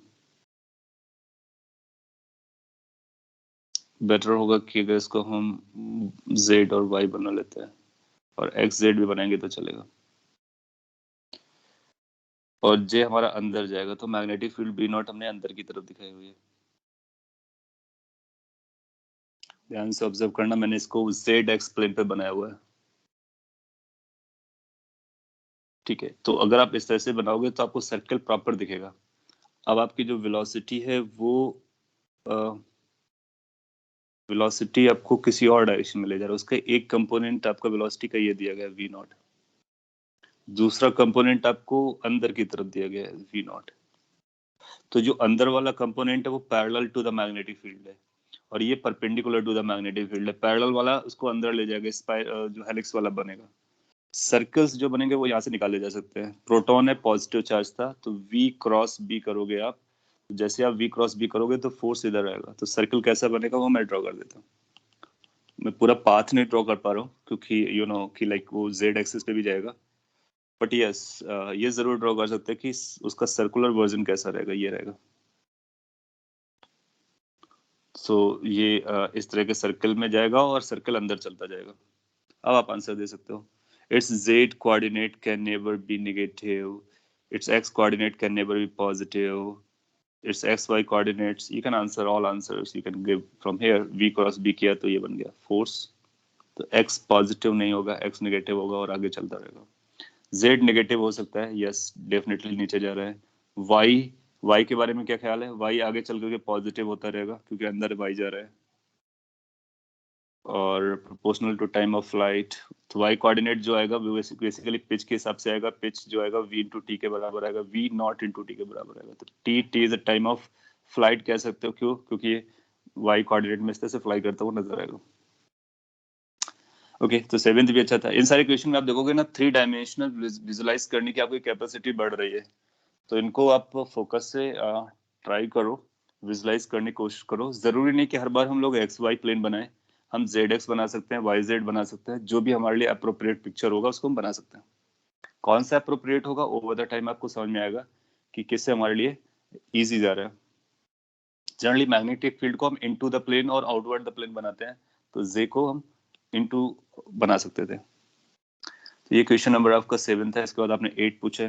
बेटर होगा कि अगर इसको हम z और y बना लेते हैं और x z भी बनाएंगे तो चलेगा। और j हमारा अंदर जाएगा तो मैग्नेटिक फील्ड b नॉट हमने अंदर की तरफ दिखाई हुई है। ध्यान से ऑब्जर्व करना, मैंने इसको z x प्लेन पे बनाया हुआ है। ठीक है, तो अगर आप इस तरह से बनाओगे तो आपको सर्कल प्रॉपर दिखेगा। अब आपकी जो वेलोसिटी है वो वेलोसिटी आपको किसी और डायरेक्शन में ले जा रहा है। उसका एक कंपोनेंट आपका वेलोसिटी का ये दिया गया है v नॉट, दूसरा कंपोनेंट आपको अंदर की तरफ दिया गया है v नॉट। तो जो अंदर वाला कंपोनेंट है वो parallel to the magnetic field है और ये perpendicular to the magnetic field है। पैरेलल वाला उसको अंदर ले जाएगा, जो हेलिक्स वाला बनेगा। सर्कल्स जो बनेंगे वो यहाँ से निकाले जा सकते हैं। प्रोटॉन है, पॉजिटिव चार्ज था, तो v क्रॉस b करोगे आप, तो जैसे आप v क्रॉस b करोगे तो फोर्स इधर आएगा। तो सर्कल कैसा बनेगा वो मैं ड्रॉ कर देता हूँ। मैं पूरा पाथ नहीं ड्रॉ कर पा रहा हूँ क्योंकि यू नो कि लाइक वो z एक्सिस पे भी जाएगा, बट यस ये जरूर ड्रॉ कर सकते हैं कि उसका सर्कुलर वर्जन कैसा रहेगा, ये रहेगा। सो ये इस तरह के सर्कल में जाएगा और सर्कल अंदर चलता जाएगा। अब आप आंसर दे सकते हो। Its z coordinate can never be negative. Its x coordinate can never be positive. Its xy coordinates, you can answer all answers. You can give from here. V cross B किया तो ये बन गया force. तो x positive नहीं होगा, x negative होगा और आगे चलता रहेगा। z नेगेटिव हो सकता है, यस डेफिनेटली नीचे जा रहा है। y के बारे में क्या ख्याल है? y आगे चल करके पॉजिटिव होता रहेगा क्योंकि अंदर y जा रहा है और proportional to time of flight. तो y कोऑर्डिनेट जो आएगा वो बेसिकली पिच के हिसाब से आएगा। पिच जो आएगा v इंटू टी के बराबर आएगा, v नॉट इंटू टी के बराबर आएगा। तो T is the time of flight कह सकते हो। क्यों? क्योंकि ये y कोऑर्डिनेट में इस तरह से फ्लाई करता हुआ नजर आएगा। ओके, तो 7th भी अच्छा था। इन सारे क्वेश्चन में आप देखोगे ना 3 डायमेंशनल विजुलाइज करने की आपकी कैपेसिटी बढ़ रही है। तो इनको आप फोकस से ट्राई करो, विजुलाइज करने की कोशिश करो। जरूरी नहीं कि हर बार हम लोग एक्स वाई प्लेन बनाएं, हम जेड एक्स बना सकते हैं, वाई जेड बना सकते हैं। जो भी हमारे लिए अप्रोप्रिएट पिक्चर होगा उसको हम बना सकते हैं। कौन सा अप्रोप्रिएट होगा ओवर द टाइम आपको समझ में आएगा कि किससे हमारे लिए ईजी जा रहा है। जनरली मैग्नेटिक फील्ड को हम इनटू द प्लेन और आउटवर्ड द प्लेन बनाते हैं, तो जे को हम इनटू बना सकते थे। तो ये क्वेश्चन नंबर आपका 7 था। इसके बाद आपने 8 पूछे।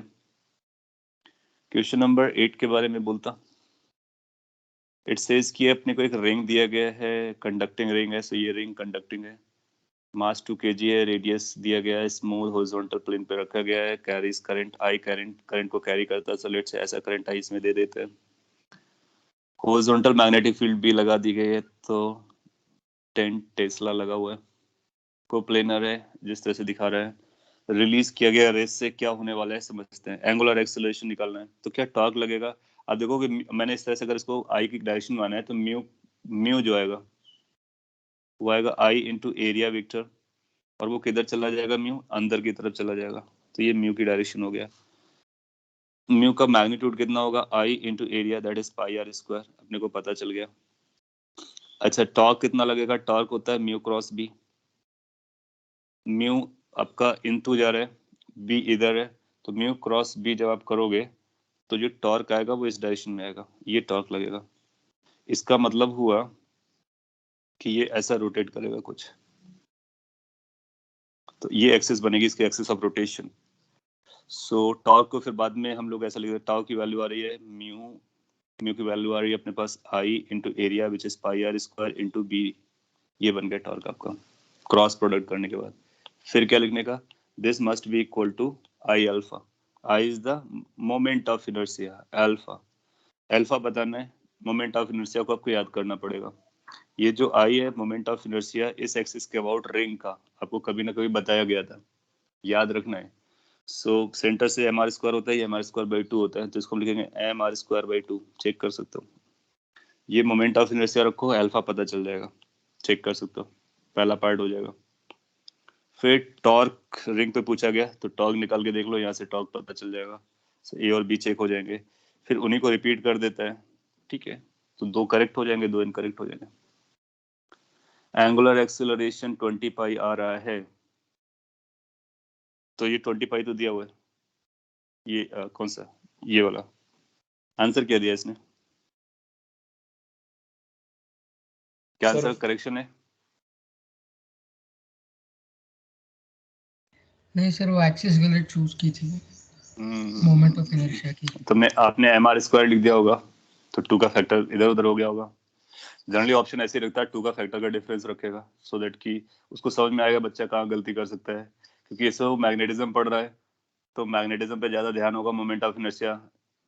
क्वेश्चन नंबर 8 के बारे में बोलता, इट सेज कि अपने को एक रिंग दिया गया है, कंडक्टिंग रिंग है। सो ये रिंग कंडक्टिंग है मास 2 kg है, रेडियस दिया गया है, स्मूथ हॉरिजॉन्टल प्लेन पे रखा गया है, कैरीज करंट, आई करंट को कैरी करता है, सो लेट्स से ऐसा करंट आई इसमें दे देते हैं। हॉरिजॉन्टल मैग्नेटिक फील्ड भी लगा दी गई है, तो 10 टेस्ला लगा हुआ है। कोप्लेनर है जिस तरह से दिखा रहा है, रिलीज किया गया रेस से क्या होने वाला है समझते हैं। एंगुलर एक्सेलरेशन निकालना है, तो क्या टॉर्क लगेगा। आप देखो कि मैंने इस तरह से अगर इसको आई की डायरेक्शन माना है तो म्यू जो आएगा वो आएगा आई इंटू एरिया वेक्टर, और वो किधर चला जाएगा, म्यू अंदर की तरफ चला जाएगा, तो ये म्यू की डायरेक्शन हो गया। म्यू का मैग्नीट्यूड कितना होगा, I into area, that is pi R square, अपने को पता चल गया। अच्छा टॉर्क कितना लगेगा, टॉर्क होता है म्यू क्रॉस बी। म्यू आपका इनटू जा रहा है, बी इधर है, तो म्यू क्रॉस बी जब आप करोगे तो जो टॉर्क आएगा वो इस डायरेक्शन में आएगा, ये टॉर्क लगेगा। इसका मतलब हुआ कि ये ऐसा रोटेट करेगा कुछ, तो ये एक्सिस बनेगी, इसकी axis of rotation. So torque को फिर बाद में हम लोग ऐसा लिखते हैं, टॉर्क की वैल्यू आ रही है म्यू की वैल्यू आ रही है अपने पास I into area which is pi R square into B, ये बन गया टॉर्क आपका क्रॉस प्रोडक्ट करने के बाद। फिर क्या लिखने का, this must be equal to I alpha, I is the moment of inertia, alpha बताना है, मोमेंट ऑफ इनर्शिया को आपको याद करना पड़ेगा। ये जो आई है मोमेंट ऑफ इनर्शिया इस एक्सिस के अबाउट रिंग का आपको कभी ना कभी बताया गया था, याद रखना है। सो सेंटर से एम आर स्क्वायर होता है, एम आर स्क्वायर बाई 2 होता है, तो इसको हम लिखेंगे M R square by 2, check कर सकते हो। ये मोमेंट ऑफ इनर्शिया रखो, अल्फा पता चल जाएगा, चेक कर सकते हो, पहला पार्ट हो जाएगा। फिर टॉर्क रिंग पे पूछा गया, तो टॉर्क निकाल के देख लो, यहाँ से टॉर्क पता चल जाएगा, ए और बी चेक हो जाएंगे, फिर उन्हीं को रिपीट कर देता है, ठीक है, तो 2 करेक्ट हो जाएंगे, 2 इनकरेक्ट हो जाएंगे। एंगुलर एक्सेलरेशन 20 पाई आ रहा है, तो ये 20 पाई तो दिया हुआ है, ये कौन सा, ये वाला आंसर क्या दिया इसने, क्या आंसर करेक्शन है। नहीं सर, वो एक्सिस गलत चूज की थी, मोमेंट ऑफ इनर्शिया की। तो मैं आपने एम आर स्क्वायर लिख दिया होगा, तो 2 का फैक्टर इधर उधर हो गया होगा। जनरली ऑप्शन ऐसे ही रखता है, 2 का फैक्टर का डिफरेंस रखेगा, सो दैट कि उसको समझ में आएगा बच्चा कहाँ गलती कर सकता है, क्योंकि इससे वो मैग्नेटिज्म पढ़ रहा है, तो मैग्नेटिज्म पे ज्यादा ध्यान होगा, मोमेंट ऑफ इनर्शिया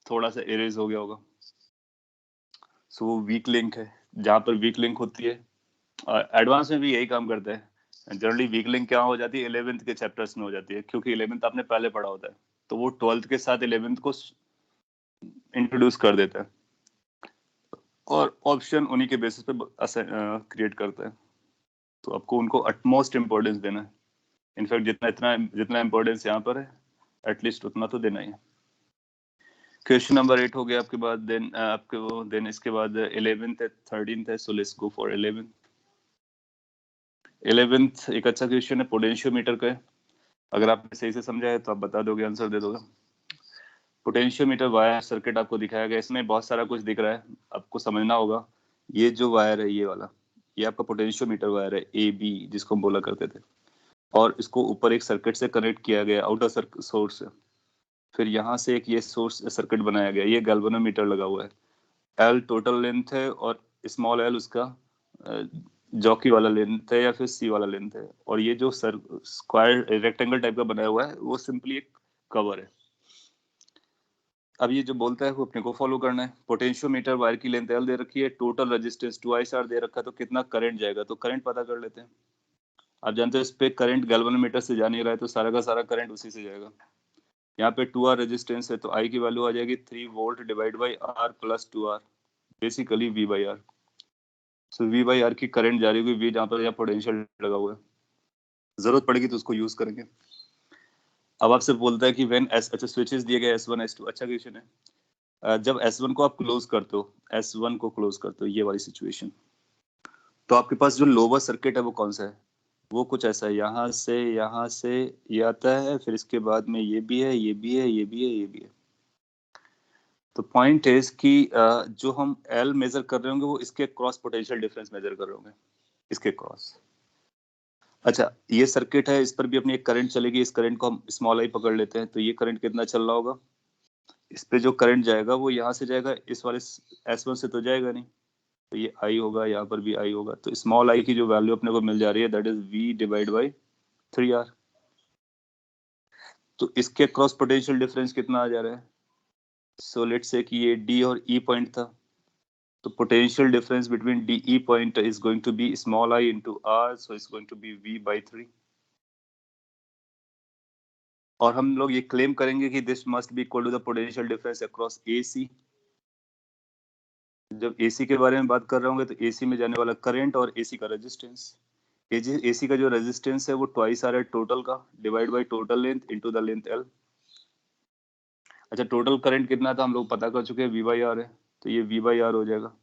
थोड़ा सा इरेज हो गया होगा। सो वो वीक लिंक है, जहाँ पर वीक लिंक होती है, एडवांस में भी यही काम करता है। जनरली वीक लिंक क्या हो जाती है, 11th के चैप्टर्स में हो जाती है, क्योंकि 11th आपने पहले पढ़ा होता है, तो वो 12th के साथ 11th को इंट्रोड्यूस कर देता है, और ऑप्शन उन्हीं के बेसिस पे क्रिएट करता है, तो आपको उनको अटमोस्ट इम्पोर्टेंस देना है। इनफैक्ट जितना इम्पोर्टेंस यहाँ पर है एटलीस्ट उतना तो देना ही है। क्वेश्चन नंबर 8 हो गया आपके बाद, देन इसके बाद 11th है, 13th है, so let's go for 11th। एक अच्छा क्वेश्चन है, पोटेंशियोमीटर का है, अगर आपने सही से समझा है तो आप बता दोगे, आंसर दे दोगे। पोटेंशियोमीटर वायर सर्किट आपको दिखाया गया, इसमें बहुत सारा कुछ दिख रहा है, आपको समझना होगा। ये जो वायर है, ये वाला, ये आपका पोटेंशियोमीटर वायर है, ए बी जिसको हम बोला करते थे, और इसको ऊपर एक सर्किट से कनेक्ट किया गया, आउटर सोर्स से, फिर यहाँ से एक ये सोर्स सर्किट बनाया गया, ये गैल्वेनोमीटर लगा हुआ है, एल टोटल लेंथ है और स्मॉल एल उसका जॉकी वाला लेंथ है या फिर सी वाला लेंथ है, और ये जो स्क्वायर रेक्टेंगल टाइप का बनाया हुआ है वो सिंपली एक कवर है। अब ये जो बोलता है वो अपने को फॉलो करना है। पोटेंशियोमीटर वायर की लेंथ एल दे रखी है, टोटल रेजिस्टेंस 2I दे रखा है, तो कितना करंट जाएगा, तो करंट पता कर लेते हैं। आप जानते हो इस पे करंट गैल्वेनोमीटर से जा नहीं रहा है, तो सारा का सारा करंट उसी से जाएगा। यहाँ पे 2R रेजिस्टेंस है, तो I की वैल्यू आ जाएगी 3 volt divide by R plus 2R, basically V by R. So V by R की करंट जा रही होगी, V जहाँ पर यहाँ पोटेंशियल लगा हुआ है, जरूरत पड़ेगी तो उसको यूज करेंगे। अब आपसे बोलता है कि व्हेन अच्छा स्विचेस दिए गए S1 S2, अच्छा क्वेश्चन है। जब S1 को आप क्लोज करते हो, S1 को क्लोज करते हो, ये वाली सिचुएशन, तो आपके पास जो लोअर सर्किट है वो कौन सा है, वो कुछ ऐसा है, यहाँ से ये आता है, फिर इसके बाद में ये भी है, ये भी है, ये भी है, ये भी है। तो पॉइंट इज कि जो हम L मेजर कर रहे होंगे वो इसके क्रॉस पोटेंशियल डिफरेंस मेजर कर रहे होंगे, इसके क्रॉस। अच्छा ये सर्किट है, इस पर भी अपनी एक करंट चलेगी, इस करंट को हम स्मॉल आई पकड़ लेते हैं, तो ये करंट कितना चल रहा होगा, इस पे जो करंट जाएगा वो यहाँ से जाएगा, इस वाले S1 से तो जाएगा नहीं, तो ये आई होगा, यहाँ पर भी आई होगा। तो स्मॉल आई की जो वैल्यू अपने को मिल जा रही है that is V divide by 3r। तो इसके क्रॉस पोटेंशियल डिफरेंस कितना आ जा रहा है? सो लेट्स से कि ये डी और ई पॉइंट था, तो potential difference between D E point is going to be small I into R, so it's going to be V by 3। और हम लोग ये क्लेम करेंगे कि this must be equal to the potential difference across AC. जब AC के बारे में बात कर रहे होंगे तो एसी में जाने वाला करंट और एसी का रेजिस्टेंस, एसी का जो रेजिस्टेंस है वो ट्वाइस आ रहा है टोटल का, divide by total length into the length L. अच्छा, टोटल करंट कितना था हम लोग पता कर चुके हैं, वी बाई आर है, तो ये वी बाई आर हो जाएगा।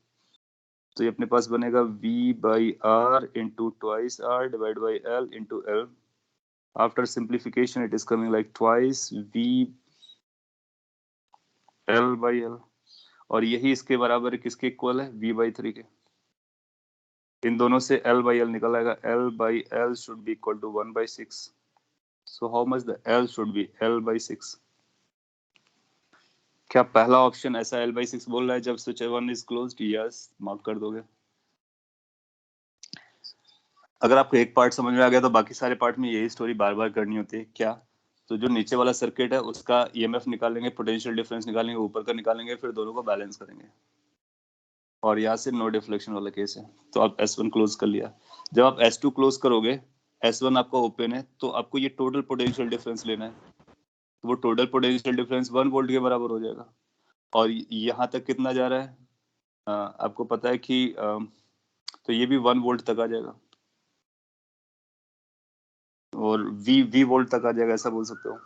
तो ये अपने पास बनेगा V by R into twice R divide by L into L. After simplification it is coming like twice V L by L, और यही इसके बराबर है, किसके इक्वल है, v बाई 3 के। इन दोनों से l बाई एल निकल आएगा, l by L should be equal to 1 by 6। So how much the l should be l by 6। क्या पहला ऑप्शन ऐसा l बाई 6 बोल रहा है जब switch 1 is closed? Yes, mark कर दोगे। अगर आपको एक पार्ट समझ में आ गया तो बाकी सारे पार्ट में यही स्टोरी बार बार करनी होती है। क्या? तो जो नीचे वाला सर्किट है उसका ईएमएफ निकालेंगे, पोटेंशियल डिफरेंस निकालेंगे, ऊपर का निकालेंगे, फिर दोनों को बैलेंस करेंगे। और यहाँ से नो डिफ्लेक्शन वाला केस है, तो आप S1 क्लोज कर लिया। जब आप S2 क्लोज करोगे, S1 आपका ओपन है, तो आपको ये टोटल पोटेंशियल डिफरेंस लेना है। तो वो टोटल पोटेंशियल डिफरेंस 1 वोल्ट के बराबर हो जाएगा। और यहाँ तक कितना जा रहा है आपको पता है कि तो ये भी 1 वोल्ट तक आ जाएगा, और V वोल्ट तक आ जाएगा, ऐसा बोल सकते हो।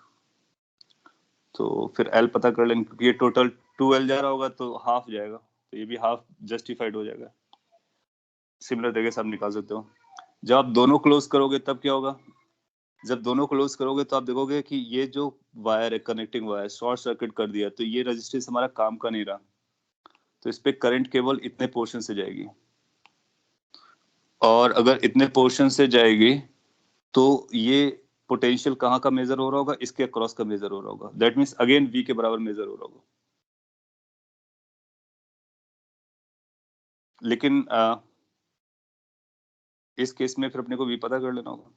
तो फिर L पता कर लेंगे, क्योंकि ये टोटल 2L जा रहा होगा तो हाफ जाएगा, तो ये भी हाफ जस्टिफाइड हो जाएगा। सिमिलर तरीके से आप निकाल सकते हो। जब आप दोनों क्लोज करोगे तब क्या होगा? जब दोनों क्लोज करोगे तो आप देखोगे कि ये जो वायर है, कनेक्टिंग वायर, शॉर्ट सर्किट कर दिया, तो ये रेजिस्टेंस हमारा काम का नहीं रहा, तो इस पे करंट केवल इतने पोर्शन से जाएगी। और अगर इतने पोर्शन से जाएगी तो ये पोटेंशियल कहाँ का मेजर हो रहा होगा? इसके अक्रॉस का मेजर हो रहा होगा। दैट मीन्स अगेन वी के बराबर मेजर हो रहा होगा। लेकिन इस केस में फिर अपने को वी पता कर लेना होगा,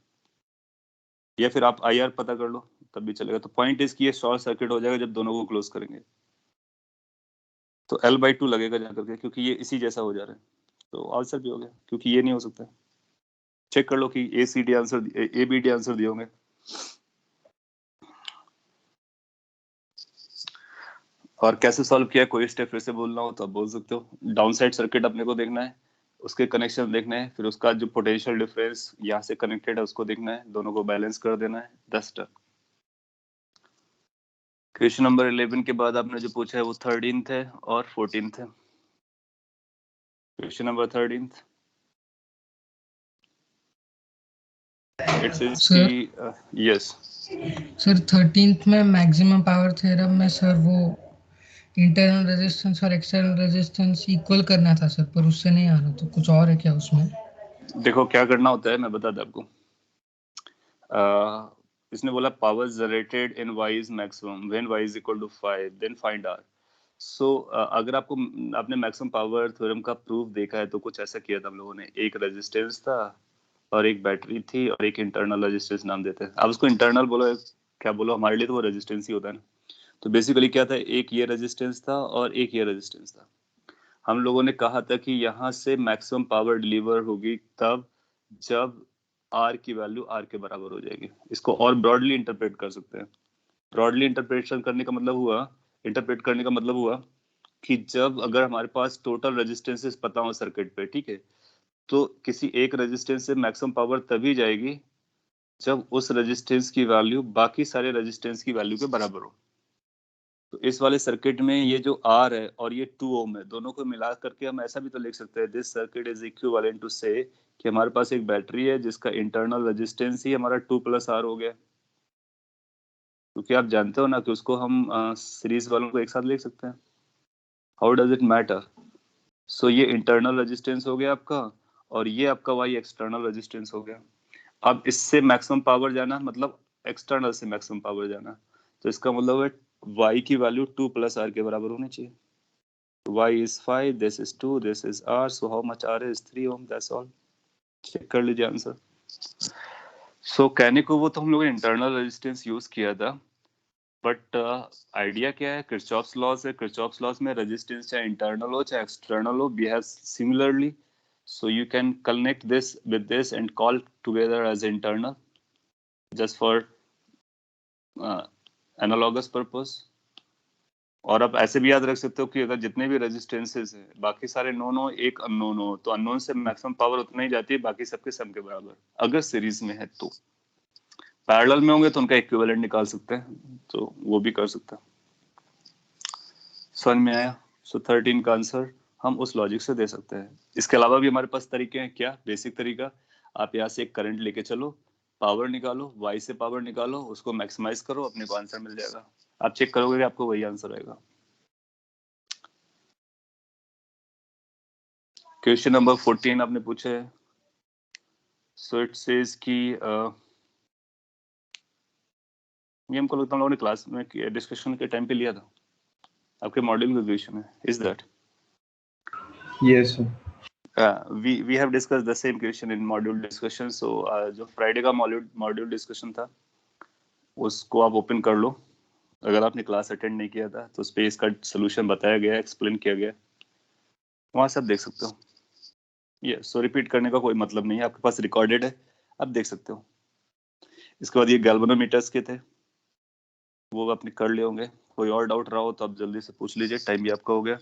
या फिर आप आई आर पता कर लो तब भी चलेगा। तो पॉइंट इज कि ये शॉर्ट सर्किट हो जाएगा जब दोनों को क्लोज करेंगे, तो L बाई 2 लगेगा जाकर के, क्योंकि ये इसी जैसा हो जा रहा है। तो आंसर भी हो गया, क्योंकि ये नहीं हो सकता। चेक कर लो कि ACD आंसर, ABD आंसर दिए होंगे। और कैसे सॉल्व किया, कोई स्टेप फिर से बोलना हो तो आप बोल सकते हो। डाउन साइड सर्किट अपने को देखना है, उसके कनेक्शन देखने हैं, फिर उसका जो पोटेंशियल डिफरेंस यहाँ से कनेक्टेड है उसको देखना है, दोनों को बैलेंस कर देना है। 10 टर्म। क्वेश्चन नंबर 11 के बाद आपने जो पूछा है वो 13th है और 14th है। Question number 13th, it says कि यस सर 13th में मैक्सिमम पावर थ्योरम में सर वो इंटरनल रेजिस्टेंस और एक्सटर्नल रेजिस्टेंस इक्वल करना था सर, पर उससे नहीं आ रहा, तो कुछ और है क्या उसमें? देखो क्या करना होता है, मैं बता दूं आपको। इसने बोला power generated in y is maximum when y is equal to 5 then find r। So अगर आपने मैक्सिमम पावर थ्योरम का प्रूफ देखा है तो कुछ ऐसा किया था हम लोगों ने। एक रेजिस्टेंस था और एक बैटरी थी और एक इंटरनल रेजिस्टेंस नाम देते हैं। आप उसको इंटरनल बोलो या क्या बोलो, हमारे लिए तो वो रेजिस्टेंस ही होता है ना। तो बेसिकली क्या था, एक ये रेजिस्टेंस था और एक ये रेजिस्टेंस था। हम लोगों ने कहा था कि यहाँ से मैक्सिमम पावर डिलीवर होगी तब जब R की वैल्यू R के बराबर हो जाएगी। इसको और ब्रॉडली इंटरप्रेट कर सकते हैं। ब्रॉडली इंटरप्रेट करने का मतलब हुआ कि जब अगर हमारे पास टोटल रेजिस्टेंसेस पता हो सर्किट पे, ठीक है, तो किसी एक रेजिस्टेंस से मैक्सिमम पावर तभी जाएगी जब उस रेजिस्टेंस की वैल्यू बाकी सारे रेजिस्टेंस की वैल्यू के बराबर हो। तो इस वाले सर्किट में ये जो R है और ये 2 ओम है, दोनों को मिला करके हम ऐसा भी तो लिख सकते हैं, this circuit is equivalent to से कि हमारे पास एक बैटरी है जिसका इंटरनल रेजिस्टेंस ही हमारा 2 + R हो गया। क्योंकि आप जानते हो ना कि उसको हम सीरीज वालों को एक साथ लिख सकते हैं। How does it matter? So ये इंटरनल रेजिस्टेंस हो गया आपका और ये आपका y एक्सटर्नल रेजिस्टेंस हो गया। अब इससे मैक्सिमम पावर जाना मतलब एक्सटर्नल से मैक्सिमम पावर जाना, तो इसका मतलब है y की वैल्यू 2 + R के बराबर होनी चाहिए। y is 5, this is 2, this is r, so how much r is 3 ohm, that's all. Check कर लीजिए आंसर. सो कहने को वो तो हम लोगों ने इंटरनल रेजिस्टेंस यूज किया था, बट आइडिया क्या है, किरचॉफ्स लॉज है. किरचॉफ्स लॉज में रेजिस्टेंस चाहे इंटरनल हो चाहे एक्सटर्नल हो, behave similarly. So you can connect this with this and call together as internal, just for analogous purpose. और आप ऐसे भी याद रख सकते हो कि अगर जितने भी रेजिस्टेंसेस हैं, बाकी सारे नोन हो, एक अननोन हो, तो अननोन से मैक्सिमम पावर उतना ही जाती है, बाकी सबके सम के बराबर. अगर सीरीज में है तो, पैरेलल में होंगे तो उनका इक्विवेलेंट निकाल सकते हैं, तो वो भी कर सकते हैं. समझ में आया? सो 13 का आंसर हम उस लॉजिक से दे सकते हैं. इसके अलावा भी हमारे पास तरीके हैं. क्या? बेसिक तरीका, आप यहाँ से एक करंट लेके चलो, पावर निकालो, y से पावर निकालो, उसको मैक्सिमाइज करो, अपने को आंसर मिल जाएगा. आप चेक करोगे कि आपको वही आंसर आएगा. क्वेश्चन नंबर 14 आपने पूछा है. सो इट सेज कि ये हमको लगता है हम लोगों ने क्लास में डिस्कशन के टाइम पे लिया था. आपके मॉड्यूल का क्वेश्चन है. Is that? Yes, sir. We have discussed the same question in module discussion. So जो फ्राइडे का मॉड्यूल डिस्कशन था, उसको आप ओपन कर लो. अगर आपने क्लास अटेंड नहीं किया था तो उस पर इसका सोल्यूशन बताया गया, एक्सप्लेन किया गया, वहां से आप देख सकते हो. ये सो रिपीट करने का कोई मतलब नहीं है, आपके पास रिकॉर्डेड है, आप देख सकते हो. इसके बाद ये गैल्वेनोमीटर्स के थे, वो आपने कर लिए होंगे. कोई और डाउट रहा हो तो आप जल्दी से पूछ लीजिए. टाइम भी आपका हो गया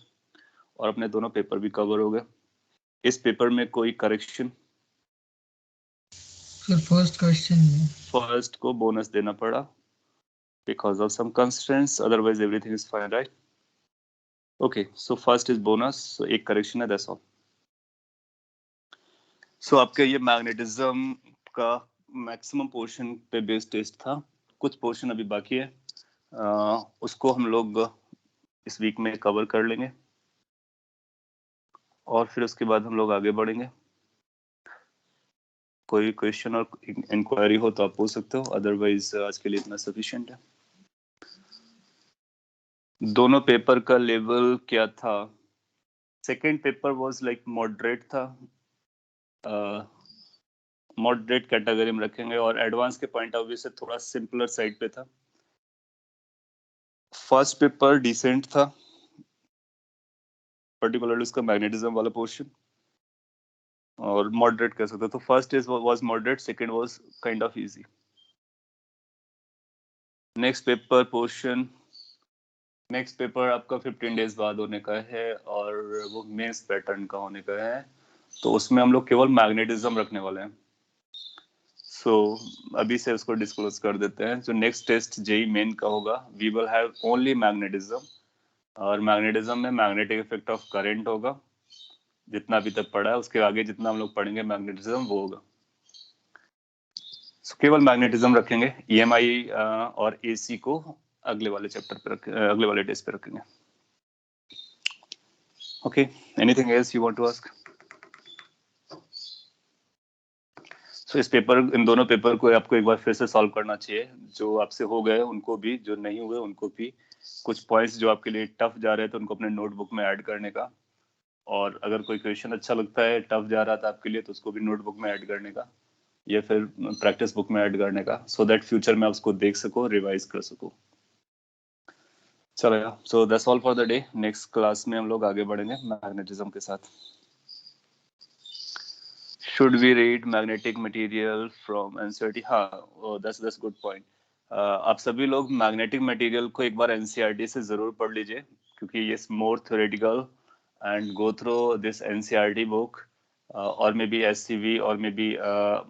और अपने दोनों पेपर भी कवर हो गए. इस पेपर में कोई करेक्शन? फर्स्ट क्वेश्चन में फर्स्ट को बोनस देना पड़ा because of some constraints, otherwise everything is fine, right? Okay, so first is bonus, so एक correction है, that's all. So आपके ये मैग्नेटिज्म का मैक्सिमम पोर्शन पे बेस टेस्ट था. कुछ पोर्शन अभी बाकी है, उसको हम लोग इस वीक में कवर कर लेंगे और फिर उसके बाद हम लोग आगे बढ़ेंगे. कोई क्वेश्चन और इंक्वायरी हो तो आप पूछ सकते हो, अदरवाइज आज के लिए इतना सफिशिएंट है. दोनों पेपर का लेवल क्या था? Second paper was like moderate था, मॉडरेट कैटेगरी में रखेंगे, और एडवांस के पॉइंट ऑफ व्यू से थोड़ा सिंपलर साइड पे था. फर्स्ट पेपर डिसेंट था, पर्टिकुलरली उसका मैग्नेटिज्म वाला पोर्शन, और मॉडरेट कह सकते हो. तो first is was moderate, second was kind of easy. Next paper portion, next paper आपका 15 डेज बाद होने का है और वो मेंस पैटर्न का होने का है, तो उसमें हम लोग केवल मैग्नेटिज्म रखने वाले हैं. सो अभी से उसको डिस्क्लोज कर देते हैं. जो नेक्स्ट टेस्ट जेई मेन का होगा, we will have only magnetism, और मैग्नेटिज्म में मैग्नेटिक इफेक्ट ऑफ करंट होगा. जितना अभी तक पढ़ा है उसके आगे जितना हम लोग पढ़ेंगे मैग्नेटिज्म वो होगा. So, केवल मैग्नेटिज्म रखेंगे. ईएमआई और एसी को अगले वाले चैप्टर पे रखें, अगले वाले टेस्ट पे रखेंगे. Okay, anything else you want to ask? So इस पेपर, इन दोनों पेपर को आपको एक बार फिर से सॉल्व करना चाहिए. जो आपसे हो गए उनको भी, जो नहीं हुए उनको भी. कुछ पॉइंट्स जो आपके लिए टफ जा रहे थे उनको अपने नोटबुक में ऐड करने का, और अगर कोई क्वेश्चन अच्छा लगता है, टफ जा रहा था आपके लिए, तो उसको भी नोटबुक में ऐड करने का, या फिर प्रैक्टिस बुक में ऐड करने का, सो दैट फ्यूचर में आप उसको देख सको, रिवाइज कर सको. चलेगा. So that's all for the day. Next class में हम लोग आगे बढ़ेंगे मैग्नेटिज्म के साथ. Should we read magnetic material from NCERT? हाँ, that's good point. आप सभी लोग मैग्नेटिक मटेरियल को एक बार NCERT से जरूर पढ़ लीजिए, क्योंकि ये more theoretical, and go through this NCERT book, और मे बी SCV और मे बी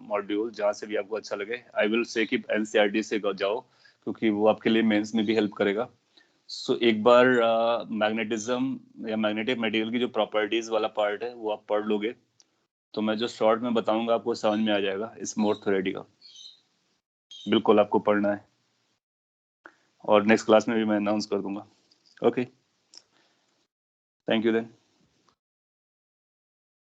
मॉड्यूल, जहाँ से भी आपको अच्छा लगे. आई विल से कि NCERT से जाओ, क्योंकि वो आपके लिए मेंस में भी हेल्प करेगा. सो एक बार मैग्नेटिज्म या मैग्नेटिक मटेरियल की जो प्रॉपर्टीज वाला पार्ट है वो आप पढ़ लोगे, तो मैं जो शॉर्ट में बताऊंगा आपको समझ में आ जाएगा. इस मोर थ्योरेटिकल बिल्कुल आपको पढ़ना है, और नेक्स्ट क्लास में भी मैं अनाउंस कर दूंगा. Okay, thank you then.